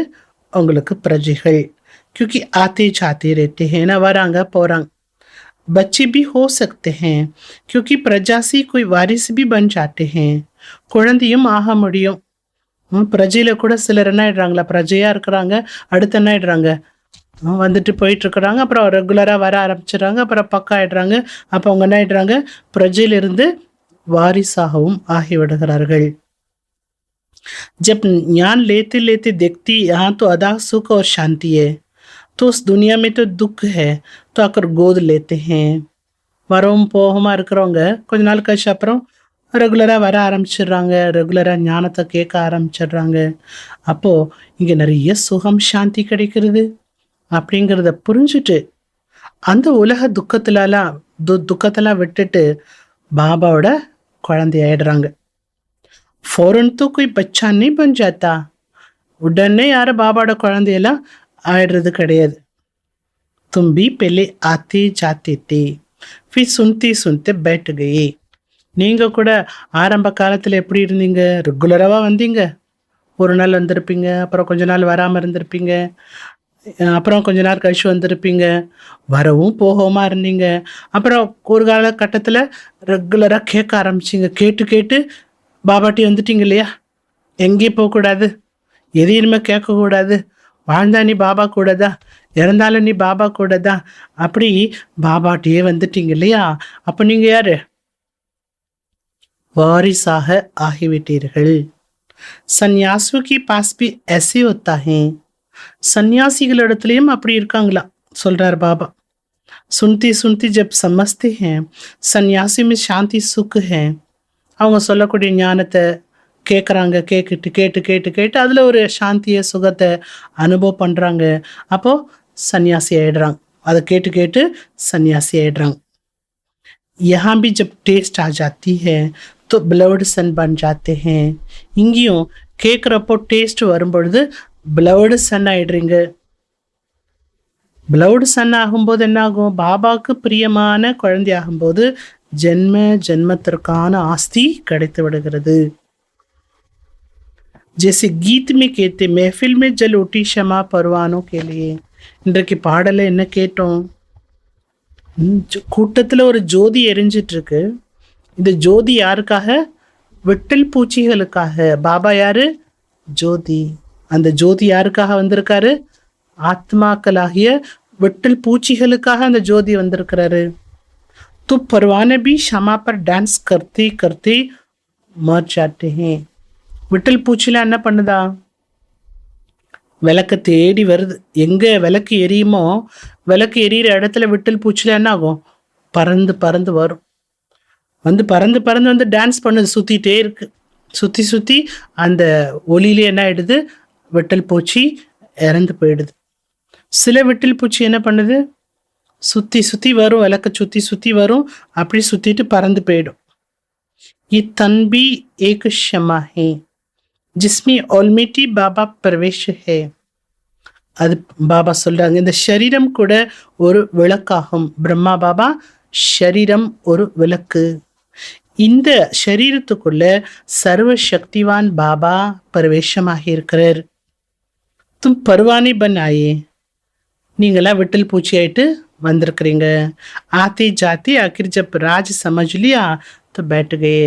அவங்களுக்கு பிரஜைகள். क्योंकि आते जाते रहते हैं ना, वरांगा पोरांग. बच्चे भी हो सकते हैं क्योंकि प्रजा से कोई वारिस भी बन जाते हैं. குழந்தையும் ஆக முடியும். பிரஜையில கூட சிலர் என்ன ஆயிடுறாங்களா? பிரஜையா இருக்கிறாங்க, அடுத்து என்ன ஆயிடுறாங்க? வந்துட்டு போயிட்டு இருக்கிறாங்க, அப்புறம் ரெகுலராக வர ஆரம்பிச்சிடுறாங்க, அப்புறம் பக்கம் ஆயிடுறாங்க. அப்போ அவங்க என்ன ஆயிடுறாங்க? பிரஜையிலிருந்து வாரிசாகவும் ஆகிவிடுகிறார்கள். जब ज्ञान लेते लेते देखती यहाँ तो अदा सुख और शांति है, तो उस दुनिया में तो दुख है, तो आकर गोद लेते हैं. வரவும் போகமா இருக்கிறவங்க கொஞ்ச நாள் கழிச்சு அப்புறம் ரெகுலராக வர ஆரம்பிச்சிடுறாங்க, ரெகுலராக ஞானத்தை கேட்க ஆரம்பிச்சிடுறாங்க. அப்போது இங்கே நிறைய சுகம் சாந்தி கிடைக்கிறது அப்படிங்கிறத புரிஞ்சுட்டு அந்த உலக துக்கத்தெல்லாம் விட்டுட்டு பாபாவோட குழந்தையாயிடுறாங்க. ஃபோரன் तो कोई बच्चा नहीं बन जाता. உடனே யாரும் பாபாவோட குழந்தையெல்லாம் ஆயிடுறது கிடையாது. तुम भी पहले आते जाते थे, फिर सुनते सुनते बैठ गए. நீங்கள் கூட ஆரம்ப காலத்தில் எப்படி இருந்தீங்க? ரெகுலராக வந்தீங்க. ஒரு நாள் வந்திருப்பீங்க, அப்புறம் கொஞ்ச நாள் வராமல் இருந்திருப்பீங்க, அப்புறம் கொஞ்ச நாள் கழிச்சு வந்திருப்பீங்க, வரவும் போகவுமா இருந்தீங்க. அப்புறம் ஒரு காலகட்டத்தில் ரெகுலராக கேட்க ஆரம்பிச்சிங்க. கேட்டு கேட்டு பாபாட்டி வந்துட்டீங்க இல்லையா? எங்கேயும் போகக்கூடாது, எதையும் இனிமேல் கேட்கக்கூடாது, வாழ்ந்தா நீ பாபா கூட தான், இறந்தாலும் நீ பாபா கூட தான், அப்படி பாபாட்டியே வந்துட்டீங்க இல்லையா? அப்போ நீங்கள் யார்? வாரிசாக ஆகிவிட்டீர்கள். சந்நியாசிयों के पास भी ऐसे होता है. சந்நியாசிகளிடத்துலையும் அப்படி இருக்காங்களா சொல்றார் பாபா. सुनती सुनती जब समझते हैं सन्यासी में शांति सुख है. அவங்க சொல்லக்கூடிய ஞானத்தை கேட்குறாங்க, கேட்டு கேட்டு கேட்டு கேட்டு அதில் ஒரு சாந்தியை சுகத்தை அனுபவம் பண்ணுறாங்க. அப்போது சன்னியாசி ஆயிடுறாங்க. அதை கேட்டு கேட்டு சன்னியாசி ஆயிடுறாங்க. यहाँ भी जब टेस्ट आ जाती है तो ब्लड सन बन जाते हैं. இங்கேயும் கேட்குறப்போ டேஸ்ட் வரும்பொழுது பிளவுடு சன் ஆயிடுறீங்க. பிளவுடு சன் ஆகும்போது என்ன ஆகும்? பாபாவுக்கு பிரியமான குழந்தை ஆகும்போது ஜென்ம ஜென்மத்திற்கான ஆஸ்தி கிடைத்து விடுகிறது. जैसे गीत में कहते महफिल में जल उठी क्षमा परवानों के लिए. இன்றைக்கு பாடலை என்ன கேட்டோம்? கூட்டத்தில் ஒரு ஜோதி எரிஞ்சிட்டு இருக்கு. இந்த ஜோதி யாருக்காக? விட்டல் பூச்சிகளுக்காக. பாபா யாரு? ஜோதி. அந்த ஜோதி யாருக்காக வந்திருக்காரு? ஆத்மாக்களாகிய விட்டல் பூச்சிகளுக்காக அந்த ஜோதி வந்திருக்கிறாரு. तो परवाने भी क्षमा पर डांस करते करते मर जाते हैं. விட்டல் பூச்சிலாம் என்ன பண்ணுதா? விளக்க தேடி வருது. எங்கே விளக்கு எரியுமோ, விளக்கு எரியிற இடத்துல விட்டல் பூச்சிலாம் என்ன ஆகும்? பறந்து பறந்து வரும். பறந்து பறந்து வந்து டான்ஸ் பண்ணுது, சுற்றிட்டே இருக்கு. சுற்றி சுற்றி அந்த ஒளியிலே என்ன ஆயிடுது? விட்டல் பூச்சி இறந்து போயிடுது. சில விட்டல் பூச்சி என்ன பண்ணுது? சுற்றி சுற்றி வரும், விளக்க சுற்றி சுற்றி வரும், அப்படி சுற்றிட்டு பறந்து போயிடும். ये तन भी एक क्षमा है जिसमें ऑलमिटी बाबा प्रवेश है. அது பாபா சொல்றாங்க, இந்த ஷரீரம் கூட ஒரு விளக்காகும். பிரம்மா பாபா ஷரீரம் ஒரு விளக்கு. இந்த ஷரீரத்துக்குள்ள சர்வ சக்திவான் பாபா பிரவேசமாகி இருக்கிறார். தும் பருவானி பன் ஆயே. நீங்களாம் விட்டல் பூச்சி ஆயிட்டு வந்திருக்கிறீங்க. ஆத்தி ஜாத்தி ஆக்கிர் ஜப் ராஜ் சமஜ்லியா तो बैठ गए.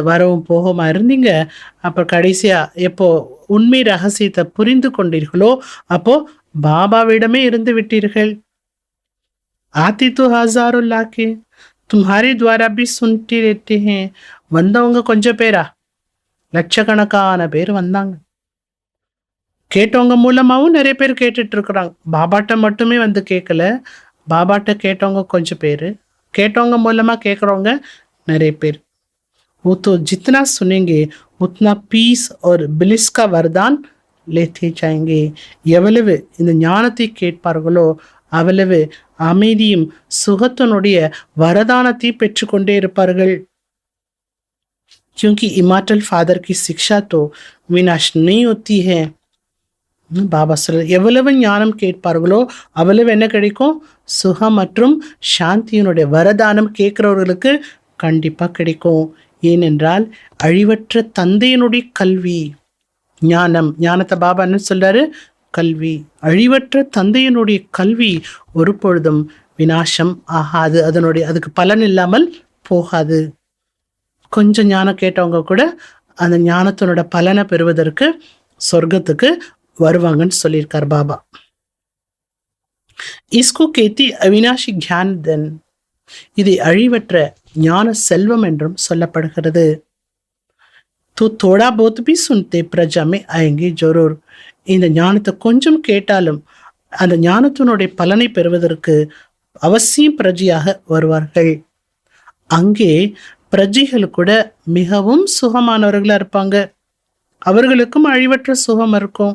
வரவும் போகமா இருந்தீங்க. அப்புறம் கடைசியா எப்போ உண்மை ரகசியத்தை புரிந்து கொண்டீர்களோ அப்போ பாபாவிடமே இருந்து விட்டீர்கள். ஆத்தி तो हजारों लाके तुम्हारे द्वारा भी सुनते रहते हैं. வந்தவங்க கொஞ்சம் பேரா? லட்சக்கணக்கான பேர் வந்தாங்க. கேட்டவங்க மூலமாகவும் நிறைய பேர் கேட்டுட்டு இருக்கிறாங்க. பாபாட்ட மட்டுமே வந்து கேட்கல, பாபாட்ட கேட்டவங்க கொஞ்சம் பேர், கேட்டவங்க மூலமாக கேட்குறவங்க நிறைய பேர். वो तो जितना सुनेंगे उतना पीस और बिलिस का वरदान लेते जाएंगे. எவ்வளவு இந்த ஞானத்தை கேட்பார்களோ அவ்வளவு அமைதியும் சுகத்தினுடைய வரதானத்தை பெற்றுக்கொண்டே இருப்பார்கள். क्योंकि इमार्टल फादर की शिक्षा तो विनाश नहीं होती है. பாபா சொல்ற, எவ்வளவு ஞானம் கேட்பார்களோ அவ்வளவு என்ன கிடைக்கும்? சுகம் மற்றும் சாந்தியினுடைய வரதானம் கேட்கிறவர்களுக்கு கண்டிப்பா கிடைக்கும். ஏனென்றால் அழிவற்ற தந்தையினுடைய கல்வி ஞானத்தை பாபா என்ன சொல்றாரு? கல்வி. அழிவற்ற தந்தையினுடைய கல்வி ஒரு பொழுதும் விநாசம் ஆகாது. அதுக்கு பலன் இல்லாமல் போகாது. கொஞ்சம் ஞானம் கேட்டவங்க கூட அந்த ஞானத்தினோட பலனை பெறுவதற்கு சொர்க்கத்துக்கு வருவாங்கன்னு சொல்லியிருக்கார் பாபா. இஸ்கு கேத்தி அவினாஷி கியான் தன். இது அழிவற்ற ஞான செல்வம் என்றும் சொல்லப்படுகிறது. तो थोड़ा बहुत भी सुनते प्रजा में आएंगे जरूर. இந்த ஞானத்தை கொஞ்சம் கேட்டாலும் அந்த ஞானத்தினுடைய பலனை பெறுவதற்கு அவசியம் பிரஜையாக வருவார்கள். அங்கே பிரஜைகள் கூட மிகவும் சுகமானவர்களா இருப்பாங்க. அவர்களுக்கும் அழிவற்ற சுகம் இருக்கும்.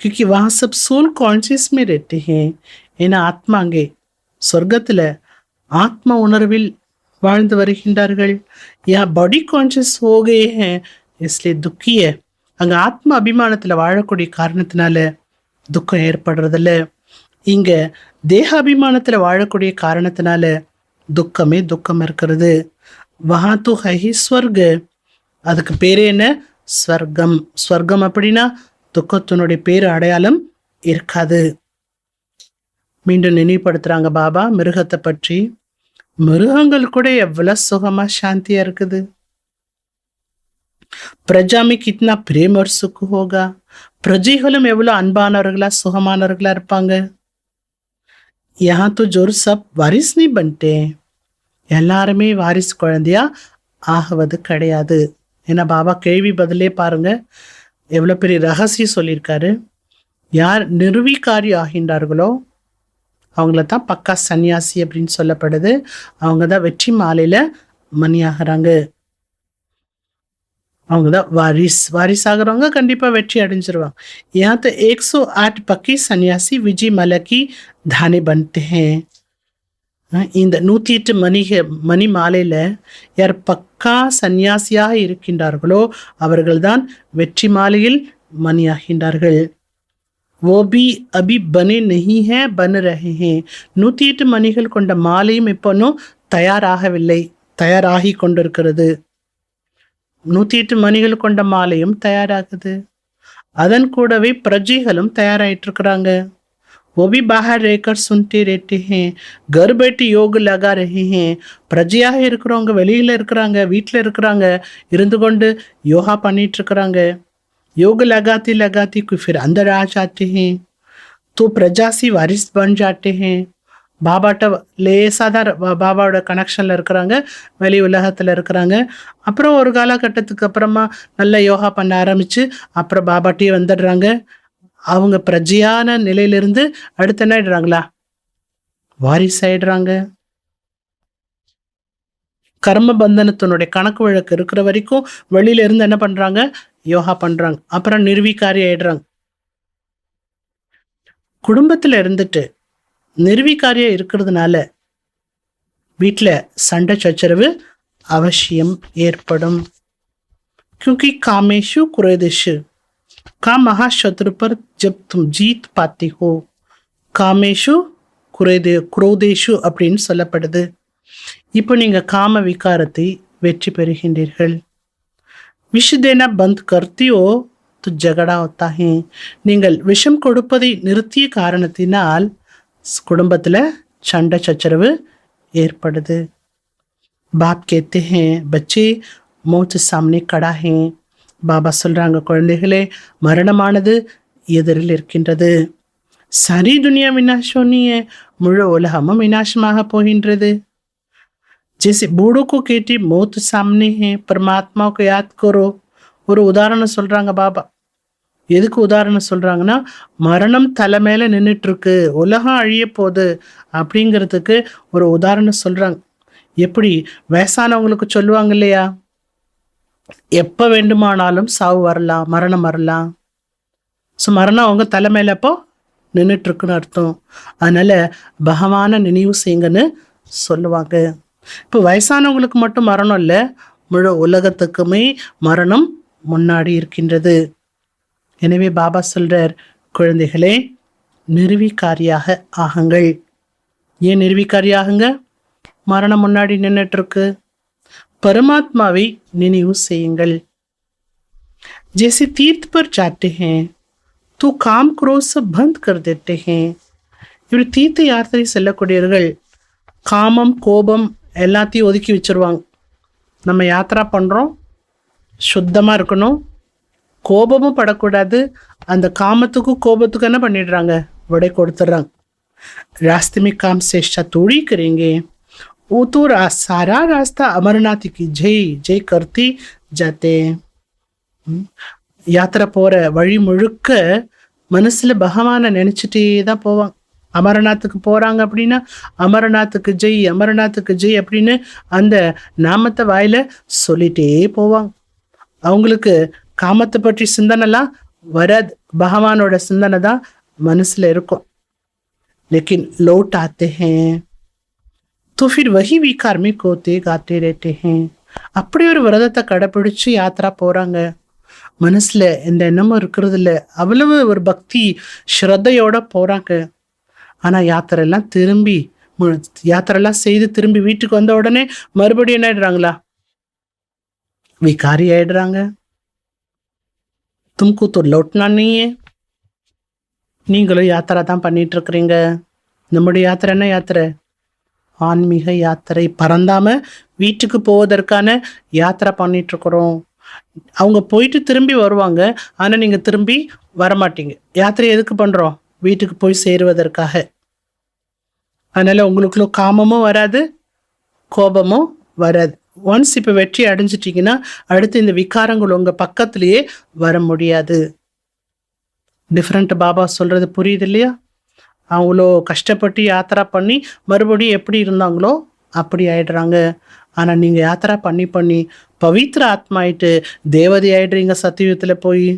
क्योंकि वहाँ सब सोल कॉन्शियस में रहते हैं. ஏன்னா ஆத்மா அங்கே சொர்க்கத்துல ஆத்ம உணர்வில் வாழ்ந்து வருகின்றார்கள். யா பாடி கான்சியஸ் हो गए हैं इसलिए दुखी है. அங்க ஆத்ம அபிமானத்துல வாழக்கூடிய காரணத்தினால துக்கம் ஏற்படுறதில்ல. இங்க தேக அபிமானத்துல வாழக்கூடிய காரணத்தினால துக்கமே துக்கம் இருக்கிறது. வஹா து ஹை ஸ்வர்க, அதுக்கு பேரே என்ன? ஸ்வர்க்கம். ஸ்வர்க்கம் அப்படின்னா துக்கத்தினுடைய பேரு அடையாளம் இருக்காது. மீண்டும் நினைவுபடுத்துறாங்க பாபா மிருகத்தை பற்றி. மிருகங்கள் கூட எவ்வளவு சுகமா சாந்தியா இருக்குது. பிரஜாமி கித்னா பிரேம் और सुख होगा. பிரஜைகளும் எவ்வளவு அன்பானவர்களா சுகமானவர்களா இருப்பாங்க. யஹா तो जोर सब वारिस नहीं बनते. எல்லாருமே வாரிசு குழந்தையா ஆகுவது கிடையாது. ஏன்னா பாபா கேள்வி பதிலே பாருங்க எவ்வளோ பெரிய ரகசியம் சொல்லியிருக்காரு. யார் நிர்வீகாரி ஆகின்றார்களோ அவங்கள தான் பக்கா சன்னியாசி அப்படின்னு சொல்லப்படுது. அவங்க தான் வெற்றி மாலையில் மணியாகிறாங்க. அவங்க தான் வாரிஸ் ஆகிறவங்க கண்டிப்பாக வெற்றி அடைஞ்சிருவாங்க. यहाँ तो 108 பக்கி சன்னியாசி விஜய் மலக்கி தானே बनते हैं. இந்த 108 மணி மாலையில் யார் பக்கா சன்னியாசியாக இருக்கின்றார்களோ அவர்கள்தான் வெற்றி மாலையில் மணியாகின்றார்கள். वो भी अभी बने नहीं हैं, बन रहे हैं. 108 மணிகள் கொண்ட மாலையும் இப்போனும் தயாராகவில்லை, தயாராகி கொண்டிருக்கிறது. 108 மணிகள் கொண்ட மாலையும் தயாராகுது. அதன் கூடவே பிரஜைகளும் தயாராயிட்டு இருக்கிறாங்க. वो भी बाहर रहकर सुनते रहते हैं, घर बैठे योग लगा रहे हैं. பிரஜையாக இருக்கிறவங்க வெளியில இருக்கிறாங்க, வீட்டில் இருக்கிறாங்க, இருந்து கொண்டு யோகா பண்ணிட்டு இருக்கிறாங்க. योग लगाते लगाते कोई फिर अंदर आ जाते हैं तो प्रजा से वारिस बन जाते हैं. பாபாட்ட லேசாதான் பாபாவோட கனெக்ஷனில் இருக்கிறாங்க, வெளி உலகத்தில் இருக்கிறாங்க. அப்புறம் ஒரு காலகட்டத்துக்கு அப்புறமா நல்ல யோகா பண்ண ஆரம்பித்து அப்புறம் பாபாட்டியே வந்துடுறாங்க. அவங்க பிரஜையான நிலையிலிருந்து அடுத்து என்ன ஆயிடுறாங்களா? வாரிசு ஆயிடுறாங்க. கர்ம பந்தனத்தினுடைய கணக்கு வழக்கு இருக்கிற வரைக்கும் வெளியில இருந்து என்ன பண்றாங்க? யோகா பண்றாங்க. அப்புறம் நிர்வீகாரி ஆயிடுறாங்க. குடும்பத்துல இருந்துட்டு நிர்வீகாரியா இருக்கிறதுனால வீட்டுல சண்டை சச்சரவு அவசியம் ஏற்படும். क्योंकि कामेशु क्रोधेशु का महाशत्रु पर जब तुम जीत पाते हो. காமேஷு குரோதேஷு அப்படின்னு சொல்லப்படுது. இப்போ நீங்க காம விகாரத்தை வெற்றி பெறுகின்றீர்கள். விஷ தேனா பந்த் கர்த்தியோ து ஜகடா होता है. நீங்கள் விஷம் கொடுப்பதை நிறுத்திய காரணத்தினால் குடும்பத்துல சண்டை சச்சரவு ஏற்படுது. बाप कहते हैं बच्चे मौत सामने खड़ा है. பாபா சொல்றாங்க, குழந்தைகளே மரணமானது எதிரில் இருக்கின்றது. சரி துனியா விநாசோனிய, முழு உலகமும் விநாசமாக போகின்றது. जैसे बूढ़ों को कहती मौत सामने है, परमात्मा को याद करो. ஒரு உதாரணம் சொல்றாங்க பாபா. எதுக்கு உதாரணம் சொல்றாங்கன்னா, மரணம் தலை மேல நின்றுட்டு இருக்கு, உலகம் அழிய போகுது அப்படிங்கிறதுக்கு ஒரு உதாரணம் சொல்றாங்க. எப்படி வயசானவங்களுக்கு சொல்லுவாங்க இல்லையா, எப்ப வேண்டுமானாலும் சாவு வரலாம், மரணம் வரலாம். ஸோ மரணம் அவங்க தலை மேல அப்போ நின்றுட்டு இருக்குன்னு அர்த்தம். அதனால பகவான நினைவு செய்யுங்கன்னு சொல்லுவாங்க. இப்போ வயசானவங்களுக்கு மட்டும் மரணம் இல்லை, முழு உலகத்துக்குமே மரணம் முன்னாடி இருக்கின்றது. எனவே பாபா சொல்றார், குழந்தைகளே நிர்வீகாரியாக ஆகுங்கள். ஏன் நிர்வீகாரியாகுங்க? மரணம் முன்னாடி நின்றுட்டு இருக்கு. பரமாத்மாவை நினைவு செய்யுங்கள். जैसे तीर्थ पर जाते हैं तो काम क्रोध सब बंद कर देते हैं. இப்படி தீர்த்த யாத்திரை செல்லக்கூடியவர்கள் காமம் கோபம் எல்லாத்தையும் ஒதுக்கி வச்சிருவாங்க. நம்ம யாத்திரா பண்ணுறோம், சுத்தமாக இருக்கணும், கோபமும் படக்கூடாது. அந்த காமத்துக்கும் கோபத்துக்கும் என்ன பண்ணிடுறாங்க? விடை கொடுத்துட்றாங்க. रास्ते में काम चेष्टा थोड़ी करेंगे, वो तो सारा रास्ता अमरनाथ की जय जय करते जाते. யாத்திரை போகிற வழி முழுக்க மனசில் பகவானை நினச்சிட்டே தான் போவாங்க. அமரநாத்துக்கு போகிறாங்க அப்படின்னா அமரநாத்துக்கு ஜெய், அமரநாத்துக்கு ஜெய் அப்படின்னு அந்த நாமத்தை வாயில சொல்லிட்டே போவாங்க. அவங்களுக்கு காமத்தை பற்றி சிந்தனைலாம் வராது, பகவானோட சிந்தனை தான் மனசுல இருக்கும். लेकिन लौट आते हैं तो फिर वही विकार में கோத்தே காத்தே रहते हैं. அப்படி ஒரு விரதத்தை கடைப்பிடிச்சு யாத்திரா போறாங்க. மனசுல எந்த எண்ணமும் இருக்கிறது இல்லை, அவ்வளவு ஒரு பக்தி ஸ்ரத்தையோட போறாங்க. ஆனா யாத்திரெல்லாம் செய்து திரும்பி வீட்டுக்கு வந்த உடனே மறுபடியும் என்ன ஆயிடுறாங்களா, விகாரி ஆயிடுறாங்க. தும்கு तो लौटना नहीं है. நீங்களும் யாத்திரை தான் பண்ணிட்டு இருக்கிறீங்க. நம்முடைய யாத்திரை என்ன யாத்திரை? ஆன்மீக யாத்திரை. பறந்தாம வீட்டுக்கு போவதற்கான யாத்திரை பண்ணிட்டு இருக்கிறோம். அவங்க போயிட்டு திரும்பி வருவாங்க, ஆனா நீங்க திரும்பி வரமாட்டீங்க. யாத்திரை எதுக்கு பண்றோம்? வீட்டுக்கு போய் சேருவதற்காக. அதனால உங்களுக்குள்ள காமமும் வராது, கோபமும் வராது. ஒன்ஸ் இப்போ வெற்றி அடைஞ்சிட்டிங்கன்னா அடுத்து இந்த விகாரங்கள் உங்க பக்கத்திலேயே வர முடியாது. டிஃப்ரெண்ட் பாபா சொல்றது புரியுது இல்லையா? அவ்வளோ கஷ்டப்பட்டு யாத்திரா பண்ணி மறுபடியும் எப்படி இருந்தாங்களோ அப்படி ஆயிடுறாங்க. ஆனால் நீங்கள் யாத்திரா பண்ணி பண்ணி பவித்திர ஆத்மா ஆயிட்டு தேவதை ஆயிடுறீங்க சத்தியுகத்தில் போய்.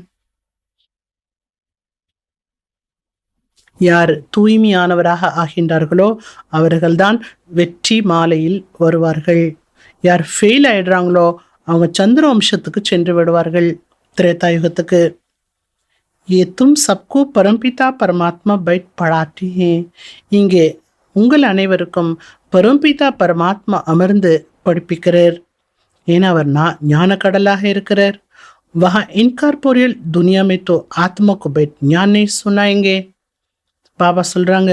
யார் தூய்மையானவராக ஆகின்றார்களோ அவர்கள்தான் வெற்றி மாலையில் வருவார்கள். யார் ஃபெயில் ஆயிடுறாங்களோ அவங்க சந்திர வம்சத்துக்கு சென்று விடுவார்கள், திரேதாயுகத்துக்கு. ये तुम सबको परमपिता परमात्मा बैठ पढ़ाते हैं. இங்கே உங்கள் அனைவருக்கும் பரம்பிதா பரமாத்மா அமர்ந்து படிப்பிக்கிறார். ஏன்னா அவர் ஞான கடலாக இருக்கிறார். वहाँ इनकॉर्पोरियल दुनिया में तो आत्मा को बैठ ஞான் नहीं सुनाएंगे. பாபா சொல்றாங்க,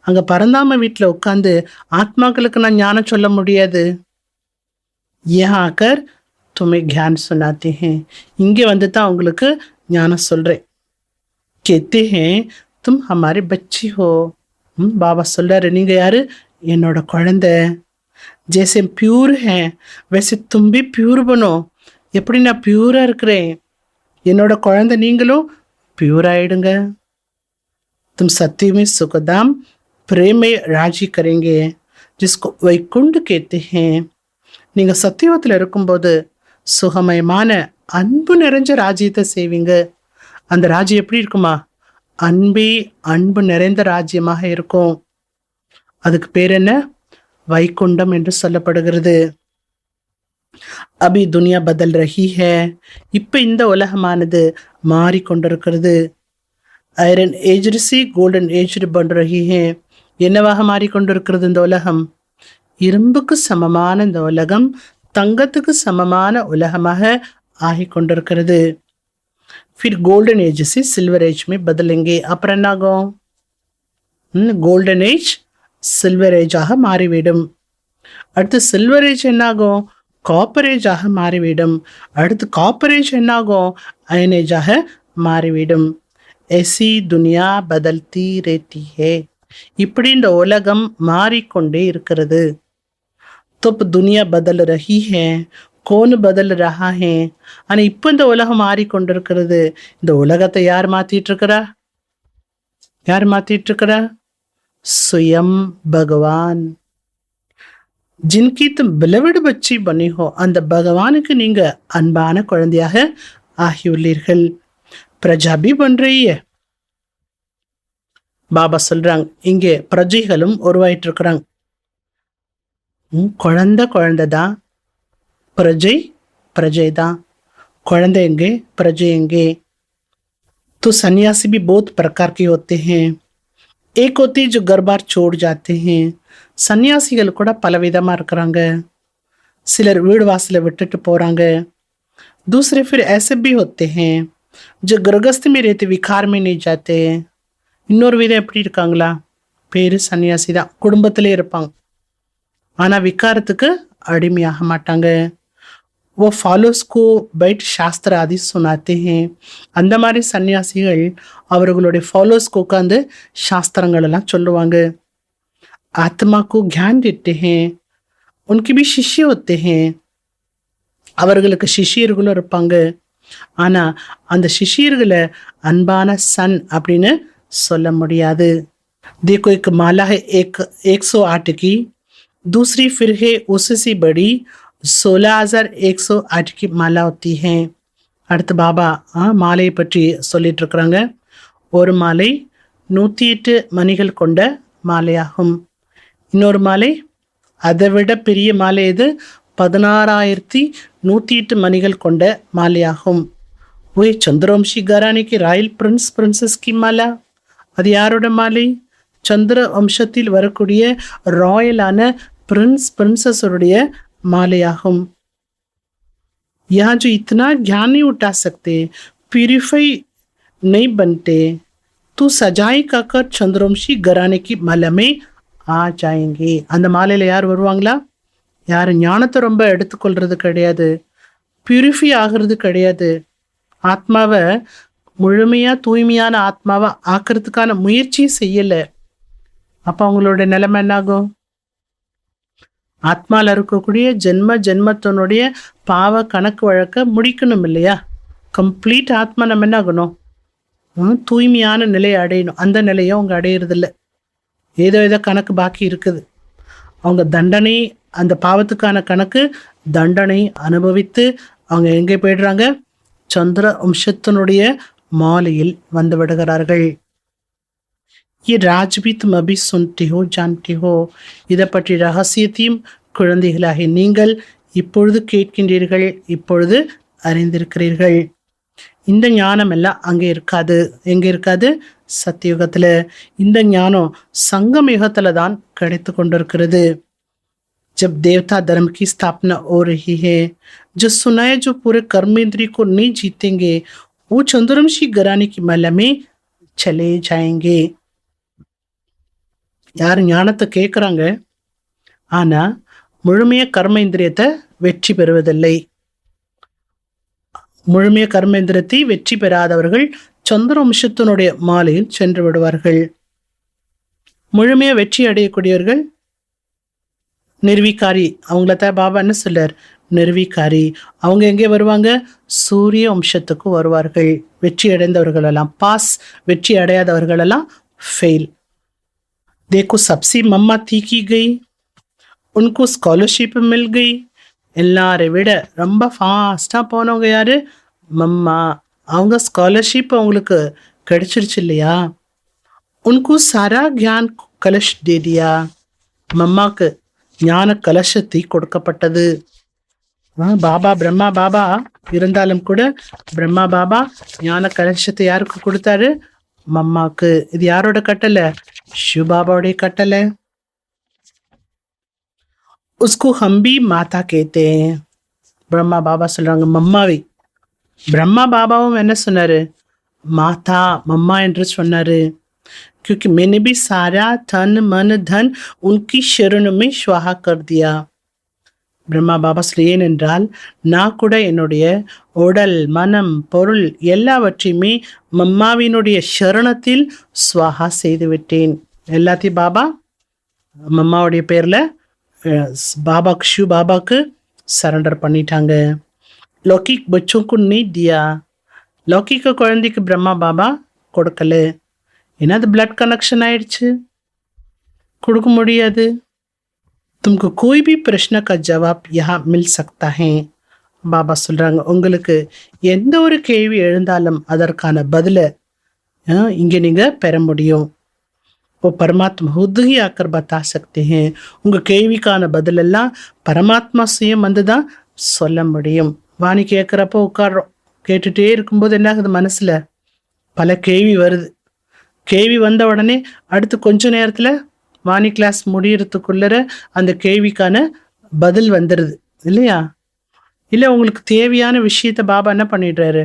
அங்க பரந்தாம வீட்டில் உட்காந்து ஆத்மாக்களுக்கு நான் ஞானம் சொல்ல முடியாது. यहाँ आकर तुम्हें ज्ञान सुनाते हैं. இங்கே வந்து தான் உங்களுக்கு ஞானம் சொல்றேன். कहते हैं तुम हमारे बच्ची हो. பாபா சொல்றாரு, நீங்க யாரு? என்னோட குழந்தை. जैसे प्यूर है वैसे तुम भी प्यूर बनो. எப்படி நான் பியூரா இருக்கிறேன், என்னோட குழந்தை நீங்களும் பியூர் ஆயிடுங்க. तुम सत्य में सुखदाम प्रेम में राजी करेंगे जिसको वैकुंठ कहते हैं. நீங்க சத்தியவத்தில் இருக்கும்போது சுகமயமான அன்பு நிறைஞ்ச ராஜ்யத்தை செய்வீங்க. அந்த ராஜ்யம் எப்படி இருக்குமா? அன்பு நிறைந்த ராஜ்யமாக இருக்கும். அதுக்கு பேர் என்ன? வைகுண்டம் என்று சொல்லப்படுகிறது. அபி துனியா பதல் ரஹி ஹே. இப்ப இந்த உலகமானது மாறிக்கொண்டிருக்கிறது. ஐரன் ஏஜ் சி கோல்டன் ஏஜ் பன் ரஹி ஹே. என்னவாக மாறிக்கொண்டிருக்கிறது இந்த உலகம்? இரும்புக்கு சமமான இந்த உலகம் தங்கத்துக்கு சமமான உலகமாக ஆகிக்கொண்டிருக்கிறது. फिर गोल्डन एज से सिल्वर एज में बदलेंगे. அப்புறம் என்னாகும்? கோல்டன் ஏஜ் சில்வர் ஏஜாக மாறிவிடும். அடுத்து சில்வர் ஏஜ் என்னாகும்? காப்பர் ஏஜாக மாறிவிடும். அடுத்து காப்பர் ஏஜ் என்னாகும்? அயன் ஏஜாக மாறிவிடும். ऐसी दुनिया बदलती रहती है. இப்படி இந்த உலகம் மாறிக்கொண்டே இருக்கிறது. तो दुनिया बदल रही है, கோன் பதல் ரஹா ஹே. ஆனா இப்ப இந்த உலகம் மாறிக்கொண்டிருக்கிறது. இந்த உலகத்தை யார் மாத்திட்டு இருக்கிறா? சுயம் பகவான். ஜின்கி தும் பிலவடு பச்சி பனி ஹோ. அந்த பகவானுக்கு நீங்க அன்பான குழந்தையாக ஆகியுள்ளீர்கள். பிரஜாபி பண்றீங்க. பாபா சொல்றாங்க, இங்கே பிரஜைகளும் உருவாயிட்டு இருக்கிறாங்க. குழந்தை தான், प्रजय தான். குழந்தை எங்கே, प्रजय எங்கே? तो सन्यासी भी बहुत प्रकार के होते हैं. एक होती जो घर बार छोड़ जाते हैं. சன்னியாசிகள் கூட பலவிதமா இருக்கிறாங்க. சிலர் வீடு வாசலை விட்டுட்டு போறாங்க. दूसरे फिर ऐसे भी होते हैं जो गृहस्थ में रहते विकार में नहीं जाते. இன்னொரு விதம் எப்படி இருக்காங்களா? பேரு சன்னியாசி தான், குடும்பத்திலே இருப்பாங்க, ஆனா விகாரத்துக்கு அடிமையாக மாட்டாங்க. वो फॉलोस को बैठ शास्त्र आदि सुनाते हैं. அந்த மாதிரி சன்னியாசிகள் அவர்களுடைய ஃபாலோஸ்க்கு உட்காந்து சாஸ்திரங்கள் எல்லாம் சொல்லுவாங்க. आत्मा को ज्ञान देते हैं. उनके भी शिष्य होते हैं. அவர்களுக்கு சிஷியர்களும் இருப்பாங்க. ஆனா அந்த சிஷியர்களை அன்பான சன் அப்படின்னு சொல்ல முடியாது. देखो एक माला है एक 108 की, दूसरी फिर है उससे बड़ी 16,108 की माला होती है. அடுத்து பாபா மாலையை பற்றி சொல்லிட்டு இருக்கிறாங்க. ஒரு மாலை 108 மணிகள் கொண்ட மாலையாகும். இன்னொரு மாலை அதை விட பெரிய மாலை எது? 16,108 மணிகள் கொண்ட மாலையாகும். वही चंद्रवंशी घराने की ராயல் பிரின்ஸ் பிரின்சஸ் की மாலா, அது யாரோட மாலை? சந்திர வம்சத்தில் வரக்கூடிய ராயலான பிரின்ஸ் பிரின்சஸருடைய மாலையாகும். यहाँ जो इतना ज्ञान नहीं उठा सकते, प्यूरिफाई नहीं बनते, तो सजाई काकर चंद्रवंशी घराने की माला में आ जाएंगे. அந்த மாலையில் யார் வருவாங்களா? யார் ஞானத்தை ரொம்ப எடுத்துக்கொள்றது கிடையாது, பியூரிஃபை ஆகிறது கிடையாது, ஆத்மாவை முழுமையாக தூய்மையான ஆத்மாவை ஆக்கிறதுக்கான முயற்சி செய்யலை. அப்போ அவங்களோட நிலைமை என்னாகும்? ஆத்மாவில் இருக்கக்கூடிய ஜென்ம ஜென்மத்தினுடைய பாவ கணக்கு வழக்க முடிக்கணும் இல்லையா? கம்ப்ளீட் ஆத்மா நம்ம என்ன ஆகணும்? தூய்மையான நிலையை அடையணும். அந்த நிலையை அவங்க அடையிறதில்ல. ஏதோ கணக்கு பாக்கி இருக்குது. அவங்க தண்டனை, அந்த பாவத்துக்கான கணக்கு தண்டனை அனுபவித்து அவங்க எங்கே போயிடுறாங்க? சந்திர வம்சத்தினுடைய மாலையில் வந்து விடுகிறார்கள். ये राज भी तुम अभी सुनते हो जानते हो. இதை பற்றி ரகசியத்தையும் குழந்தைகளாகி நீங்கள் இப்பொழுது கேட்கின்றீர்கள், இப்பொழுது அறிந்திருக்கிறீர்கள். இந்த ஞானம் எல்லாம் அங்கே இருக்காது. எங்கே இருக்காது? சத்தியுகத்தில். இந்த ஞானம் சங்கம யுகத்தில் தான் கிடைத்து கொண்டிருக்கிறது. जब देवता धर्म की स्थापना हो रही है, जो सुनाए जो पूरे कर्मेंद्री को नहीं जीतेंगे वो चंद्रवंशी घराने की माला में चले जाएंगे. யார் ஞானத்தை கேட்குறாங்க, ஆனால் முழுமையாக கர்மேந்திரியத்தை வெற்றி பெறுவதில்லை. முழுமையாக கர்மேந்திரத்தை வெற்றி பெறாதவர்கள் சந்திரவம்சத்தினுடைய மாலையில் சென்று விடுவார்கள். முழுமையாக வெற்றி அடையக்கூடியவர்கள் நிர்வீகாரி. அவங்கள தான் பாபா என்ன சொல்றார்? நிர்வீகாரி. அவங்க எங்கே வருவாங்க? சூரிய வம்சத்துக்கு வருவார்கள். வெற்றி அடைந்தவர்களெல்லாம் பாஸ், வெற்றி அடையாதவர்களெல்லாம் ஃபெயில். देखो सबसे मम्मा थी की गई, उनको स्कॉलरशिप मिल गई. எல்லாரை விட ரொம்ப ஃபாஸ்ட்டாக போனவங்க யார்? மம்மா. அவங்க ஸ்காலர்ஷிப் அவங்களுக்கு கிடைச்சிருச்சு இல்லையா? உனக்கு சாரா கியான் கலஷ் தே தியா. மம்மாக்கு ஞான கலசத்தை கொடுக்கப்பட்டது. பாபா பிரம்மா பாபா இருந்தாலும் கூட பிரம்மா பாபா ஞான கலசத்தை யாருக்கு கொடுத்தாரு? மம்மாக்கு. இது யாரோட கட்டளை? शिव बाबाவுடைய கட்டளை. उसको हम भी माता कहते हैं. பிரம்மா பாபா சொல்றாங்க மம்மாவை. பிரம்மா பாபாவும் என்ன சொன்னாரு? மாதா மம்மா என்று சொன்னாரு. क्योंकि मैंने भी सारा तन मन धन उनकी शरण में स्वाहा कर दिया. பிரம்மா பாபா ஏனென்றால் நான் கூட என்னுடைய உடல் மனம் பொருள் எல்லாவற்றையுமே மம்மாவினுடைய சரணத்தில் ஸ்வாஹா செய்து விட்டேன். எல்லாத்தையும் பாபா மம்மாவுடைய பேரில் பாபாக்கு ஷிவ் பாபாக்கு சரண்டர் பண்ணிட்டாங்க. லௌகிக் பச்சோக்கு நீ தியா. லௌகிக்க குழந்தைக்கு பிரம்மா பாபா கொடுக்கல. ஏன்னா அது பிளட் கனெக்ஷன் ஆயிடுச்சு, கொடுக்க முடியாது. तुमको कोई भी प्रश्न का जवाब यहाँ मिल सकता है. பாபா சொல்கிறாங்க உங்களுக்கு எந்த ஒரு கேள்வி எழுந்தாலும் அதற்கான பதிலை இங்கே நீங்கள் பெற முடியும். वो परमात्मा खुद ही आकर बता सकते हैं. உங்கள் கேள்விக்கான பதிலெல்லாம் பரமாத்மா சுயம் வந்து தான் சொல்ல முடியும். வாணி கேட்குறப்போ உட்காடுறோம், கேட்டுகிட்டே இருக்கும்போது என்ன ஆகுது? மனசில் பல கேள்வி வருது. கேள்வி வந்த உடனே அடுத்து கொஞ்ச நேரத்தில் வாணி கிளாஸ் முடியறதுக்குள்ளர அந்த கேள்விக்கான பதில் வந்துடுது இல்லையா? இல்லை உங்களுக்கு தேவையான விஷயத்த பாபா என்ன பண்ணிடுறாரு?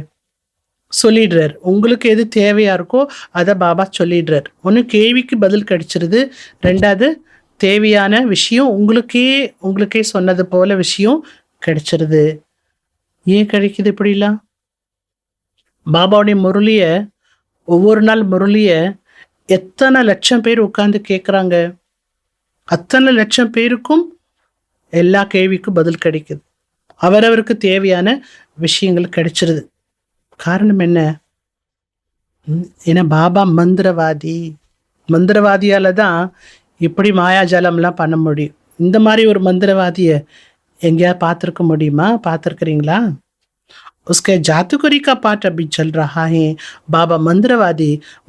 சொல்லிடுறாரு. உங்களுக்கு எது தேவையாக இருக்கோ அதை பாபா சொல்லிடுறார். ஒன்று கேள்விக்கு பதில் கிடைச்சிருது, ரெண்டாவது தேவையான விஷயம் உங்களுக்கே சொன்னது போல விஷயம் கிடைச்சிருது. ஏன் கிடைக்குது இப்படிலாம்? பாபாவுடைய முரளியை ஒவ்வொரு நாள் முரளியை எத்தனை லட்சம் பேர் உட்கார்ந்து கேட்குறாங்க. அத்தனை லட்சம் பேருக்கும் எல்லா கேள்விக்கும் பதில் கிடைக்குது. அவரவருக்கு தேவையான விஷயங்கள் கிடைச்சிருது. காரணம் என்ன? ஏன்னா பாபா மந்திரவாதி. மந்திரவாதியால் தான் இப்படி மாயாஜாலம்லாம் பண்ண முடியும். இந்த மாதிரி ஒரு மந்திரவாதியை எங்கேயாவது பார்த்துருக்க முடியுமா? பார்த்துருக்குறீங்களா? उसके जादूगरी का पार्ट अभी चल रहा है. பாபா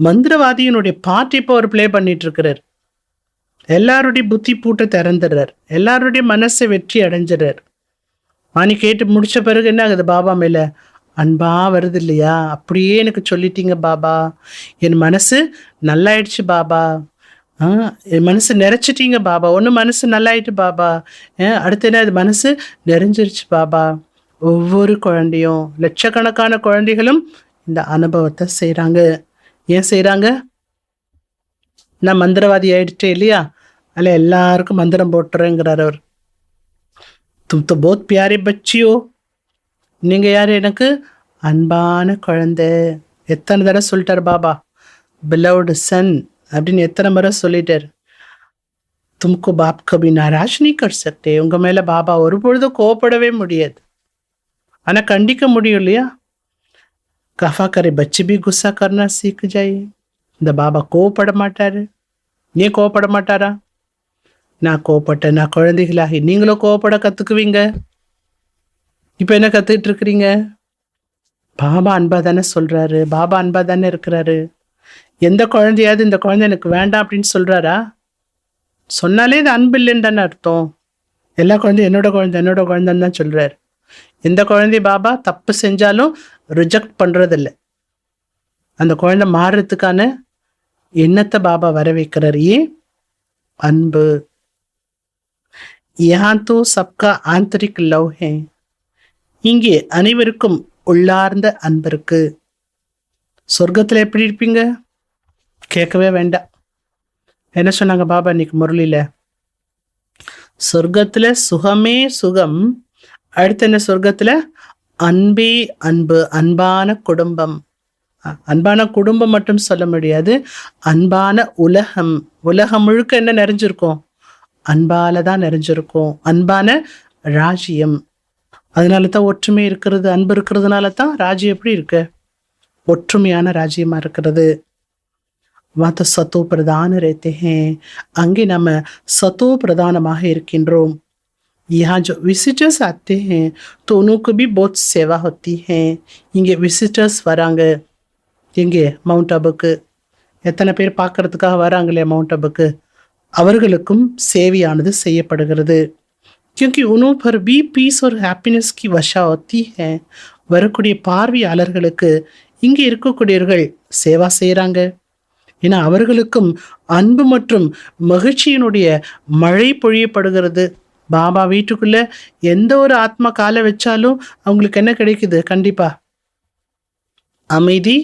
மந்திரவாதியினுடைய பாட்டு இப்போ அவர் ப்ளே பண்ணிட்டு இருக்கிறார். எல்லாருடைய புத்தி பூட்டை திறந்துடுறார், எல்லாருடைய மனசை வெற்றி அடைஞ்சிடறார். வாணி கேட்டு முடிச்ச பிறகு என்ன ஆகுது? பாபா மேல அன்பா வருது இல்லையா? அப்படியே எனக்கு சொல்லிட்டீங்க பாபா, என் மனசு நல்லாயிடுச்சு பாபா, என் மனசு நிறைச்சிட்டீங்க பாபா, ஒன்று மனசு நல்லாயிட்டு பாபா, அடுத்து என்ன, இது மனசு நிறைஞ்சிருச்சு பாபா. ஒவ்வொரு குழந்தையும், லட்சக்கணக்கான குழந்தைகளும் இந்த அனுபவத்தை செய்கிறாங்க. ஏன் செய்கிறாங்க? நான் மந்திரவாதி ஆயிடுச்சேன் இல்லையா, அதில் எல்லாருக்கும் மந்திரம் போட்டுறேங்கிறார் அவர். தும் தோ போத் பியாரி பச்சியோ, நீங்கள் யார்? எனக்கு அன்பான குழந்தை. எத்தனை தடவை சொல்லிட்டார் பாபா, பிலவ்டு சன் அப்படின்னு எத்தனை முறை சொல்லிட்டார். தும்கு பாப் கபி நாராஜ் நீ கர் சக்தே, உங்கள் மேலே பாபா ஒரு பொழுதும் கோவப்படவே முடியாது, ஆனால் கண்டிக்க முடியும் இல்லையா? கஃபா கரை பச்சி பி குஸ்ஸா கர்னா சீக் ஜாய். இந்த பாபா கோவப்பட மாட்டாரு. ஏன் கோவப்பட மாட்டாரா? நான் கோவப்பட்டேன், நான் குழந்தைகளாகி நீங்களும் கோவப்பட கற்றுக்குவீங்க. இப்போ என்ன கற்றுக்கிட்டு இருக்கிறீங்க? பாபா அன்பா தானே சொல்கிறாரு, பாபா அன்பா தானே இருக்கிறாரு. எந்த குழந்தையாவது இந்த குழந்தை எனக்கு வேண்டாம் அப்படின்னு சொல்கிறாரா? சொன்னாலே இது அன்பு இல்லைன்னு தானே அர்த்தம். எல்லா குழந்தையும் என்னோட குழந்தைன்னு தான் சொல்கிறார். எந்த குழந்தை பாபா தப்பு செஞ்சாலும் ரிஜெக்ட் பண்ணுறதில்ல. அந்த குழந்தை மாறுறதுக்கான எண்ணத்தை பாபா வர வைக்கிறார். ஏன்? அன்பு. யஹான் தோ சப்கா ஆந்தரிக் லவ் ஹே, இங்கே அனைவருக்கும் உள்ளார்ந்த அன்பு இருக்கு. சொர்க்கத்தில் எப்படி இருப்பீங்க? கேட்கவே வேண்டாம். என்ன சொன்னாங்க பாபா இன்னைக்கு முரளியில்? சொர்க்கத்தில் சுகமே சுகம். அடுத்து என்ன? சொர்க்கத்தில் அன்பே அன்பு, அன்பான குடும்பம். அன்பான குடும்பம் மட்டும் சொல்ல முடியாது, அன்பான உலகம். உலகம் முழுக்க என்ன நிறைஞ்சிருக்கும்? அன்பால தான் நிறைஞ்சிருக்கும். அன்பான ராஜ்யம். அதனால தான் ஒற்றுமை இருக்கிறது. அன்பு இருக்கிறதுனால தான் ராஜ்யம் எப்படி இருக்கு? ஒற்றுமையான ராஜ்யமா இருக்கிறது. வாத்த சத்தோ பிரதான ரேத்தே, அங்கே நம்ம சத்தோ பிரதானமாக இருக்கின்றோம். यहाँ जो विजिटर्स आते हैं तो उनको भी बहुत सेवा होती है. இங்கே விசிட்டர்ஸ் வராங்க. எங்கே? மவுண்ட் அபுக்கு. எத்தனை பேர் பார்க்கறதுக்காக வராங்களே மவுண்ட் அபுக்கு, அவர்களுக்கும் சேவையானது செய்யப்படுகிறது. क्योंकि उन्हों पर भी पीस और हैप्पीनेस की वर्षा होती है. வரக்கூடிய பார்வையாளர்களுக்கு இங்கே இருக்கக்கூடியவர்கள் சேவா செய்கிறாங்க. ஏன்னா அவர்களுக்கும் அன்பு மற்றும் மகிழ்ச்சியினுடைய மழை பொழியப்படுகிறது. பாபா வீட்டுக்குள்ள எந்த ஒரு ஆத்மா காலை வச்சாலும் அவங்களுக்கு என்ன கிடைக்குது? கண்டிப்பா அமைதி,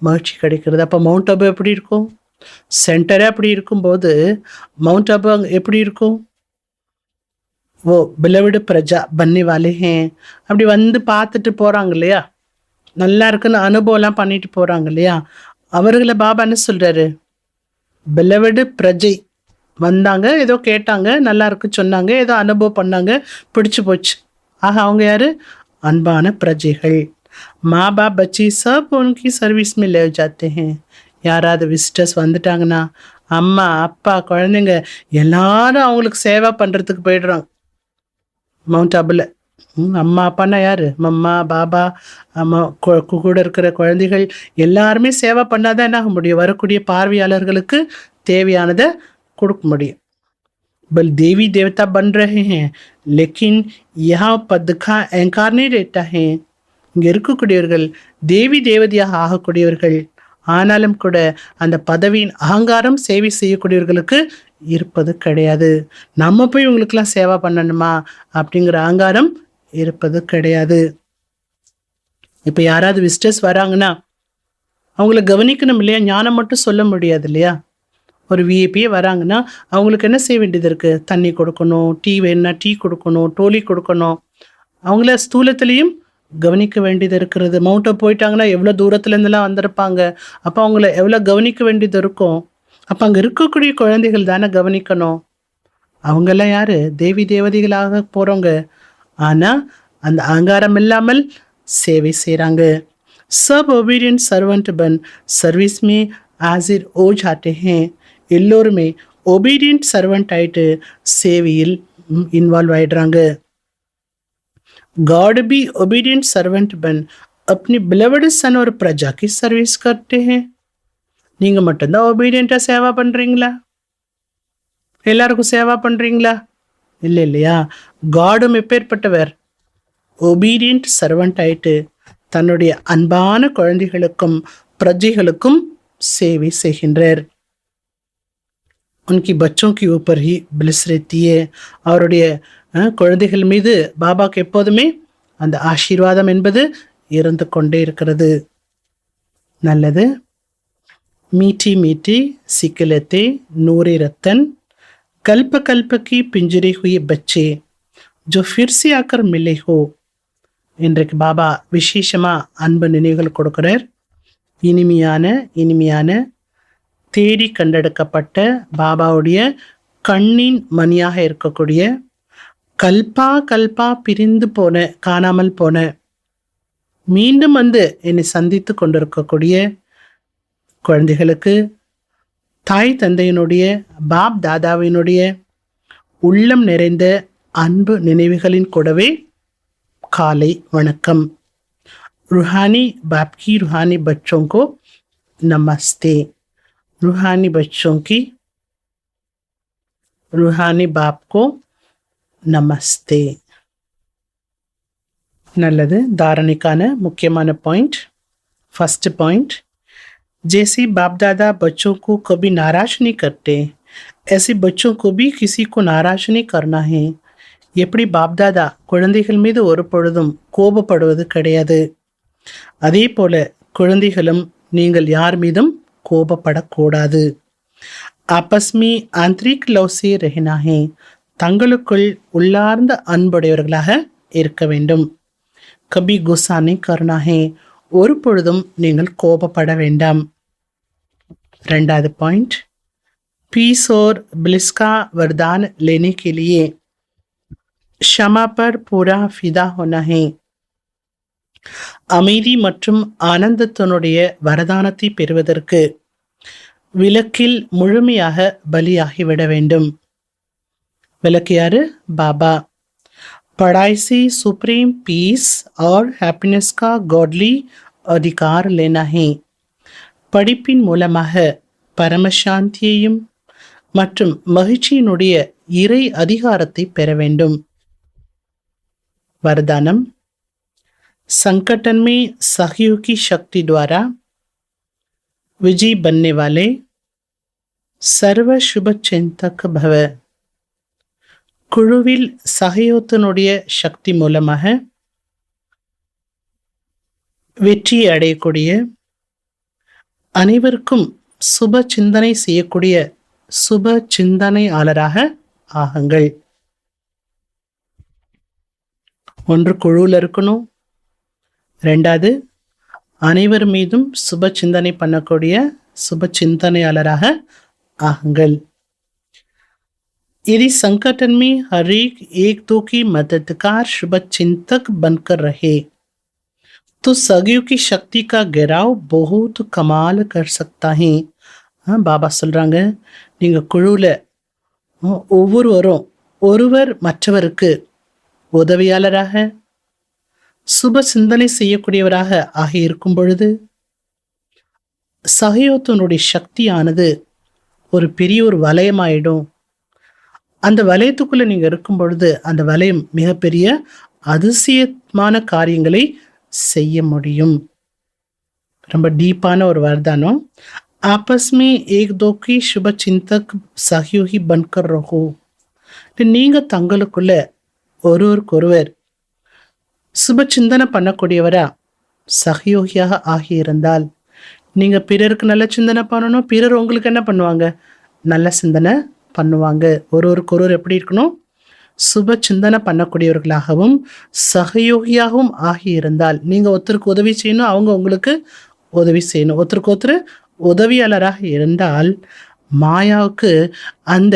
மகிழ்ச்சி கிடைக்கிறது. அப்போ மவுண்ட் அபு எப்படி இருக்கும்? சென்டரே அப்படி இருக்கும்போது மவுண்ட் அபு எப்படி இருக்கும்? ஓ பிலவிடு பிரஜா பன்னி வாலே ஹே, அப்படி வந்து பார்த்துட்டு போகிறாங்க இல்லையா, நல்லா இருக்குன்னு அனுபவம்லாம் பண்ணிட்டு போகிறாங்க இல்லையா, அவர்களை பாபா என்ன சொல்கிறாரு? பிலவிடு பிரஜை வந்தாங்க, ஏதோ கேட்டாங்க, நல்லா இருக்கு சொன்னாங்க, ஏதோ அனுபவம் பண்ணாங்க, பிடிச்சி போச்சு. ஆக அவங்க யாரு? அன்பான பிரஜைகள். மா பாப் பச்சி சப் உனக்கு சர்வீஸ்மே லே ஜாத்தே ஹே. யாராவது விசிட்டர்ஸ் வந்துட்டாங்கன்னா அம்மா அப்பா குழந்தைங்க எல்லாரும் அவங்களுக்கு சேவை பண்ணுறதுக்கு போயிடுறாங்க மவுண்ட் அபுல. அம்மா அப்பான்னா யாரு? மம்மா பாபா அம்மா கூட இருக்கிற குழந்தைகள் எல்லாருமே சேவை பண்ணாதான் என்ன ஆக முடியும்? வரக்கூடிய பார்வையாளர்களுக்கு தேவையானதை கொடுக்க முடியும். बल देवी देवता बन रहे हैं, लेकिन यहाँ पद का अहंकार नहीं रहता है. இங்கே இருக்கக்கூடியவர்கள் தேவி தேவதையாக ஆகக்கூடியவர்கள், ஆனாலும் கூட அந்த பதவியின் அகங்காரம் சேவை செய்யக்கூடியவர்களுக்கு இருப்பது கிடையாது. நம்ம போய் இவங்களுக்கெல்லாம் சேவை பண்ணணுமா அப்படிங்கிற அகங்காரம் இருப்பது கிடையாது. இப்போ யாராவது விசிட்டர்ஸ் வராங்கன்னா அவங்கள கவனிக்கணும் இல்லையா? ஞானம் மட்டும் சொல்ல முடியாது இல்லையா? ஒரு விஐபியே வராங்கன்னா அவங்களுக்கு என்ன செய்ய வேண்டியது இருக்குது? தண்ணி கொடுக்கணும், டீ வேணுன்னா டீ கொடுக்கணும், டோலி கொடுக்கணும். அவங்கள ஸ்தூலத்துலேயும் கவனிக்க வேண்டியது இருக்கிறது. மவுண்ட் அப் போயிட்டாங்கன்னா எவ்வளோ தூரத்துலேருந்துலாம் வந்திருப்பாங்க, அப்போ அவங்கள எவ்வளோ கவனிக்க வேண்டியது இருக்கும். அப்போ அங்கே இருக்கக்கூடிய குழந்தைகள் தானே கவனிக்கணும். அவங்கெல்லாம் யார்? தேவி தேவதைகளாக போகிறவங்க. ஆனால் அந்த அகங்காரம் இல்லாமல் சேவை செய்கிறாங்க. सब ओबीडियंट सर्वेंट बन सर्विस में हाजिर हो जाते हैं. எல்லோருமே ஒபீடியன்ட் சர்வெண்ட் ஆயிட்டு சேவையில் இன்வால்வ் ஆயிடுறாங்க. गॉड भी ओबीडियंट सर्वेंट बन अपनी बिलवड सन और प्रजा की सर्विस करते हैं. நீங்க மட்டும்தான் ஒபீடியண்டா சேவா பண்றீங்களா? எல்லாருக்கும் சேவா பண்றீங்களா? இல்லை இல்லையா? காடும் எப்பேற்பட்டவர்? ஒபீடியன்ட் சர்வெண்ட் ஆயிட்டு தன்னுடைய அன்பான குழந்தைகளுக்கும் பிரஜைகளுக்கும் சேவை செய்கின்றார். उनकी बच्चों के ऊपर ही ब्लिस रहती है. அவருடைய குழந்தைகள் மீது பாபாக்கு எப்போதுமே அந்த ஆசீர்வாதம் என்பது இருந்து கொண்டே இருக்கிறது. நல்லது. मीठी मीठी सिकलते नूरे रतन कल्प कल्प की पिंजरे हुए बच्चे जो फिर से आकर मिले हो. இன்றைக்கு பாபா விசேஷமா அன்பு நினைவுகள் கொடுக்கிறார். இனிமையான இனிமையான தேடி கண்டெடுக்கப்பட்ட பாபாவுடைய கண்ணின் மணியாக இருக்கக்கூடிய கல்பா கல்பா பிரிந்து போன காணாமல் போன மீண்டும் வந்து என்னை சந்தித்து கொண்டிருக்கக்கூடிய குழந்தைகளுக்கு தாய் தந்தையினுடைய பாப் தாதாவினுடைய உள்ளம் நிறைந்த அன்பு நினைவுகளின் கூடவே காலை வணக்கம். रूहानी बाप की रूहानी बच्चों को नमस्ते. रूहानी बच्चों की रूहानी बाप को நமஸ்தே. நல்லது. தாரணைக்கான முக்கியமான பாயிண்ட். फर्स्ट पॉइंट, जैसे बाप दादा बच्चों को कभी नाराज नहीं करते, ऐसे बच्चों को भी किसी को नाराज नहीं करना है. எப்படி பாப்தாதா குழந்தைகள் மீது ஒரு பொழுதும் கோபப்படுவது கிடையாது, அதே போல குழந்தைகளும் நீங்கள் யார் மீதும் கோபப்படக்கூடாது. ஆபஸ்மி ஆந்தரிக் லவ்ஸே ரஹனா ஹே, தங்களுக்குள் உள்ளார்ந்த அன்புடையவர்களாக இருக்க வேண்டும். கபி குசானே கருணா ஹே, ஒரு பொழுதும் நீங்கள் கோபப்பட வேண்டாம். ரெண்டாவது பாயிண்ட், पीस और ब्लिस का वरदान लेने के लिए क्षमा पर पूरा फिदा होना है. அமைதி மற்றும் ஆனந்தத்தினுடைய வரதானத்தை பெறுவதற்கு விளக்கில் முழுமையாக பலியாகிவிட வேண்டும். விளக்கு யாரு? பாபா. पढ़ाई से सुप्रीम पीस और हैप्पीनेस का गॉडली अधिकार लेना है. படிப்பின் மூலமாக பரமசாந்தியையும் மற்றும் மகிழ்ச்சியினுடைய இறை அதிகாரத்தை பெற வேண்டும். वरदानम, संकटन में सहयोग की शक्ति द्वारा विजयी बनने वाले सर्व शुभ चिंतक भव. குழுவில் சகயோகத்தினுடைய சக்தி மூலமாக வெற்றி அடையக்கூடிய அனைவருக்கும் சுப சிந்தனை செய்யக்கூடிய சுப சிந்தனையாளராக ஆகுங்கள். ஒன்று குழுவில் இருக்கணும், ரெண்டாவது அனைவர் மீதும் சுப சிந்தனை பண்ணக்கூடிய சுப சிந்தனையாளராக ஆகுங்கள். यदि संकटन में हर एक दो की मददगार शुभ चिंतक बनकर रहे तो सगियों की शक्ति का गिराव बहुत कमाल कर सकता है. பாபா சொல்றாங்க, நீங்க குழுல ஒவ்வொருவரும் ஒருவர் மற்றவருக்கு உதவியாளராக சுப சிந்தனை செய்யக்கூடியவராக ஆகி இருக்கும் பொழுது சகயோகத்தினுடைய சக்தியானது ஒரு பெரிய ஒரு வலயமாயிடும். அந்த வலயத்துக்குள்ள நீங்க இருக்கும் பொழுது அந்த வலயம் மிகப்பெரிய அதிசயமான காரியங்களை செய்ய முடியும். ரொம்ப டீப்பான ஒரு வர்தானம். ஆபஸ் में एक दो की शुभ चिंतक सहयोगी बनकर रहो. நீங்க தங்களுக்குள்ள ஒருவருக்கொருவர் சுப சிந்தனை பண்ணக்கூடியவரா சகயோகியாக ஆகியிருந்தால், நீங்க பிறருக்கு நல்ல சிந்தனை பண்ணணும், பிறர் உங்களுக்கு என்ன பண்ணுவாங்க? நல்ல சிந்தனை பண்ணுவாங்க. ஒருவருக்கொருவர் எப்படி இருக்கணும்? சுப சிந்தனை பண்ணக்கூடியவர்களாகவும் சகயோகியாகவும் ஆகியிருந்தால், நீங்கள் ஒருத்தருக்கு உதவி செய்யணும், அவங்க உங்களுக்கு உதவி செய்யணும். ஒருத்தருக்கு ஒருத்தர் உதவியாளராக இருந்தால் மாயாவுக்கு அந்த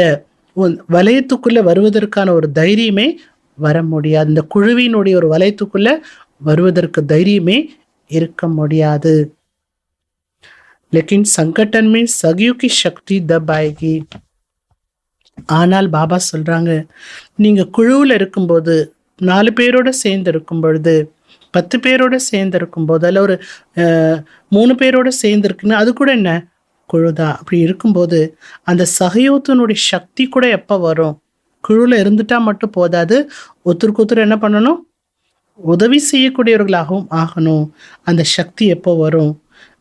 வலயத்துக்குள்ளே வருவதற்கான ஒரு தைரியமே வர முடியாது. இந்த குழுவினுடைய ஒரு வலயத்துக்குள்ளே வருவதற்கு தைரியமே இருக்க முடியாது. लेकिन संगठन में सगियों की शक्ति दब आएगी. ஆனால் பாபா சொல்றாங்க, நீங்க குழுவில் இருக்கும்போது 4 பேரோட சேர்ந்து இருக்கும் பொழுது, 10 பேரோட சேர்ந்து இருக்கும்போது, அதில் ஒரு 3 பேரோட சேர்ந்து இருக்குன்னு அது கூட என்ன குழு தான். அப்படி இருக்கும்போது அந்த சகயோகத்தினுடைய சக்தி கூட எப்போ வரும்? குழுவில் இருந்துட்டா மட்டும் போதாது, ஒருத்தருக்கு ஒருத்தர் என்ன பண்ணணும், உதவி செய்யக்கூடியவர்களாகவும் ஆகணும். அந்த சக்தி எப்போ வரும்?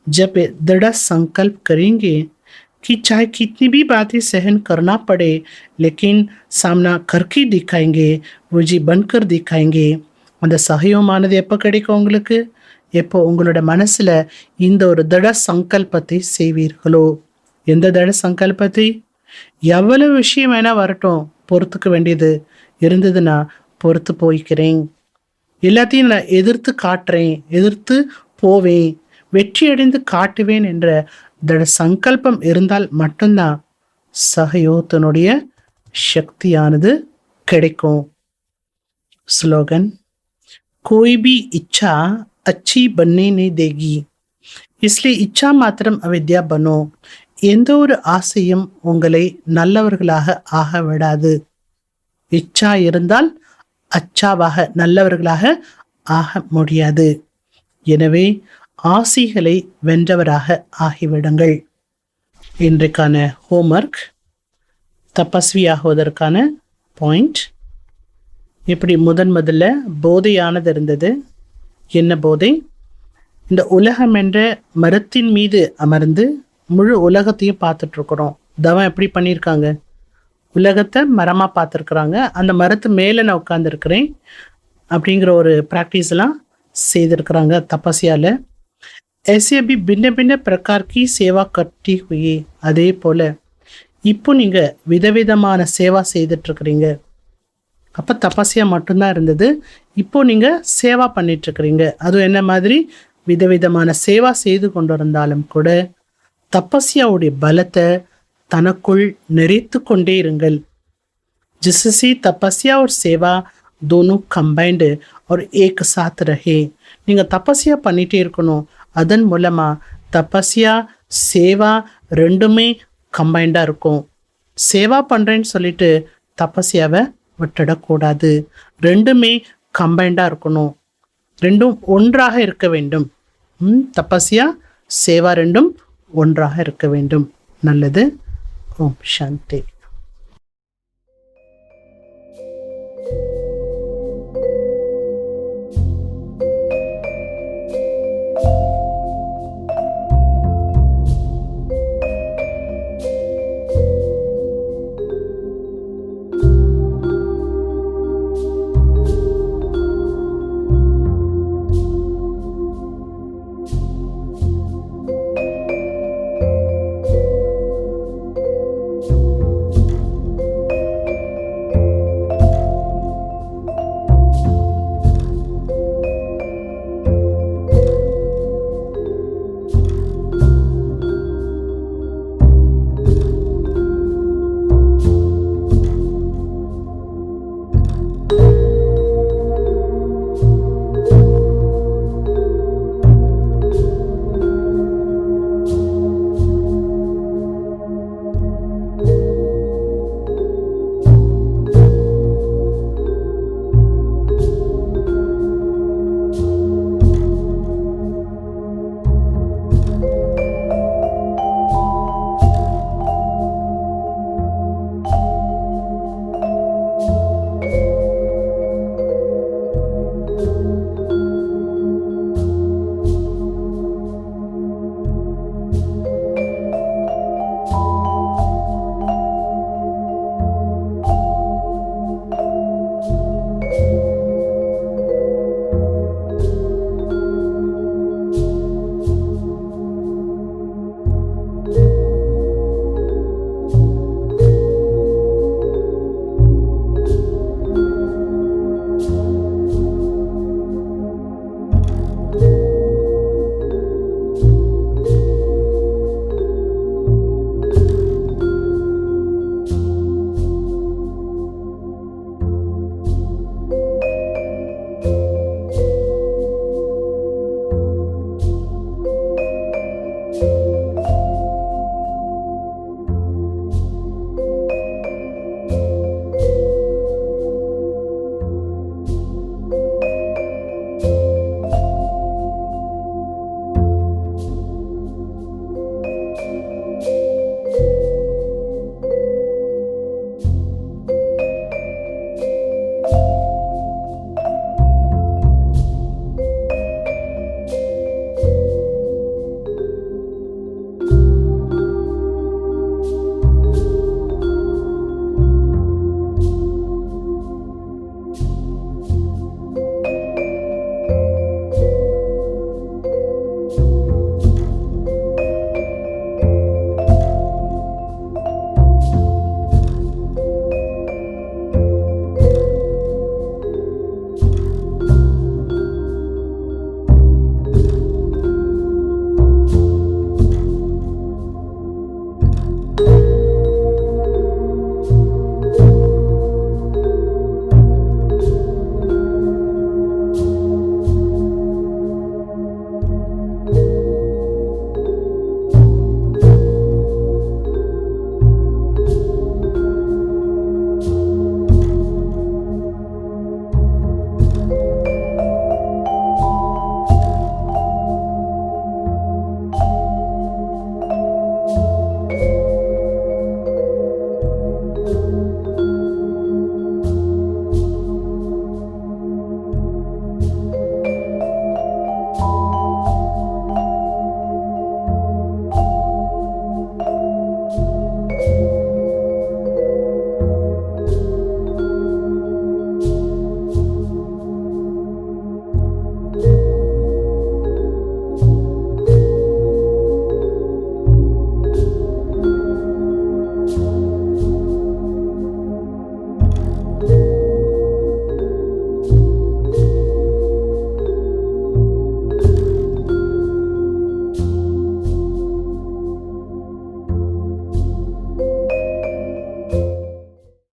जब दृढ़ संकल्प करेंगे कि चाहे कितनी भी बातें सहन करना पड़े, लेकिन सामना करके दिखाएंगे, वो जी बनकर दिखाएंगे. அந்த சகயோகமானது எப்போ கிடைக்கும் உங்களுக்கு? எப்போ உங்களோட மனசில் இந்த ஒரு திட சங்கல்பத்தை செய்வீர்களோ. எந்த திட சங்கல்பத்தை? எவ்வளவு விஷயம் வேணா வரட்டும், பொறுத்துக்க வேண்டியது இருந்ததுன்னா பொறுத்து போய்க்கிறேன், எல்லாத்தையும் நான் எதிர்த்து காட்டுறேன், எதிர்த்து போவேன், வெற்றி அடைந்து காட்டுவேன் என்ற திட சங்கல்பம் இருந்தால் மட்டும்தான் சகயோகத்தினுடைய சக்தியானது கிடைக்கும். ஸ்லோகன், कोई भी इच्छा अच्छी बनने नहीं देगी, इसलिए इच्छा மாத்திரம் அவித்யா பனோ. எந்த ஒரு ஆசையும் உங்களை நல்லவர்களாக ஆக விடாது. இச்சா இருந்தால் அச்சாவாக நல்லவர்களாக ஆக முடியாது. எனவே ஆசைகளை வென்றவராக ஆகிவிடுங்கள். இன்றைக்கான ஹோம்ஒர்க், தபஸ்வி ஆகுவதற்கான பாயிண்ட். இப்படி முதல்ல போதையானது இருந்தது. என்ன போதை? இந்த உலகம் என்ற மரத்தின் மீது அமர்ந்து முழு உலகத்தையும் பார்த்துட்ருக்குறோம். தவம் எப்படி பண்ணியிருக்காங்க? உலகத்தை மரமாக பார்த்துருக்குறாங்க. அந்த மரத்து மேலே நான் உட்காந்துருக்கிறேன் அப்படிங்கிற ஒரு ப்ராக்டிஸ்லாம் செய்திருக்கிறாங்க தபஸ்யாவில். ऐसे अभी भिन्न भिन्न प्रकार की सेवा करती हुई, அதே போல் இப்போ நீங்கள் விதவிதமான சேவா செய்துட்ருக்குறீங்க. அப்போ தபஸ்யா மட்டும்தான் இருந்தது, இப்போ நீங்கள் சேவா பண்ணிட்டுருக்குறீங்க. அதுவும் என்ன மாதிரி? விதவிதமான சேவா செய்து கொண்டு இருந்தாலும் கூட தபஸ்யாவுடைய பலத்தை தனக்குள் நிறைத்து கொண்டே இருங்கள். जिससे तपस्या और सेवा दोनों कंबाइंड और एक साथ रहे. நீங்கள் தபஸ்யா பண்ணிகிட்டே இருக்கணும். அதன் மூலமாக தபஸ்யா சேவா ரெண்டுமே கம்பைண்டாக இருக்கும். சேவா பண்ணுறேன்னு சொல்லிட்டு தபஸ்யாவை விட்டுடக்கூடாது. ரெண்டுமே கம்பைண்டாக இருக்கணும், ரெண்டும் ஒன்றாக இருக்க வேண்டும். தபஸ்யா சேவா ரெண்டும் ஒன்றாக இருக்க வேண்டும். நல்லது. ஓம் சாந்தி.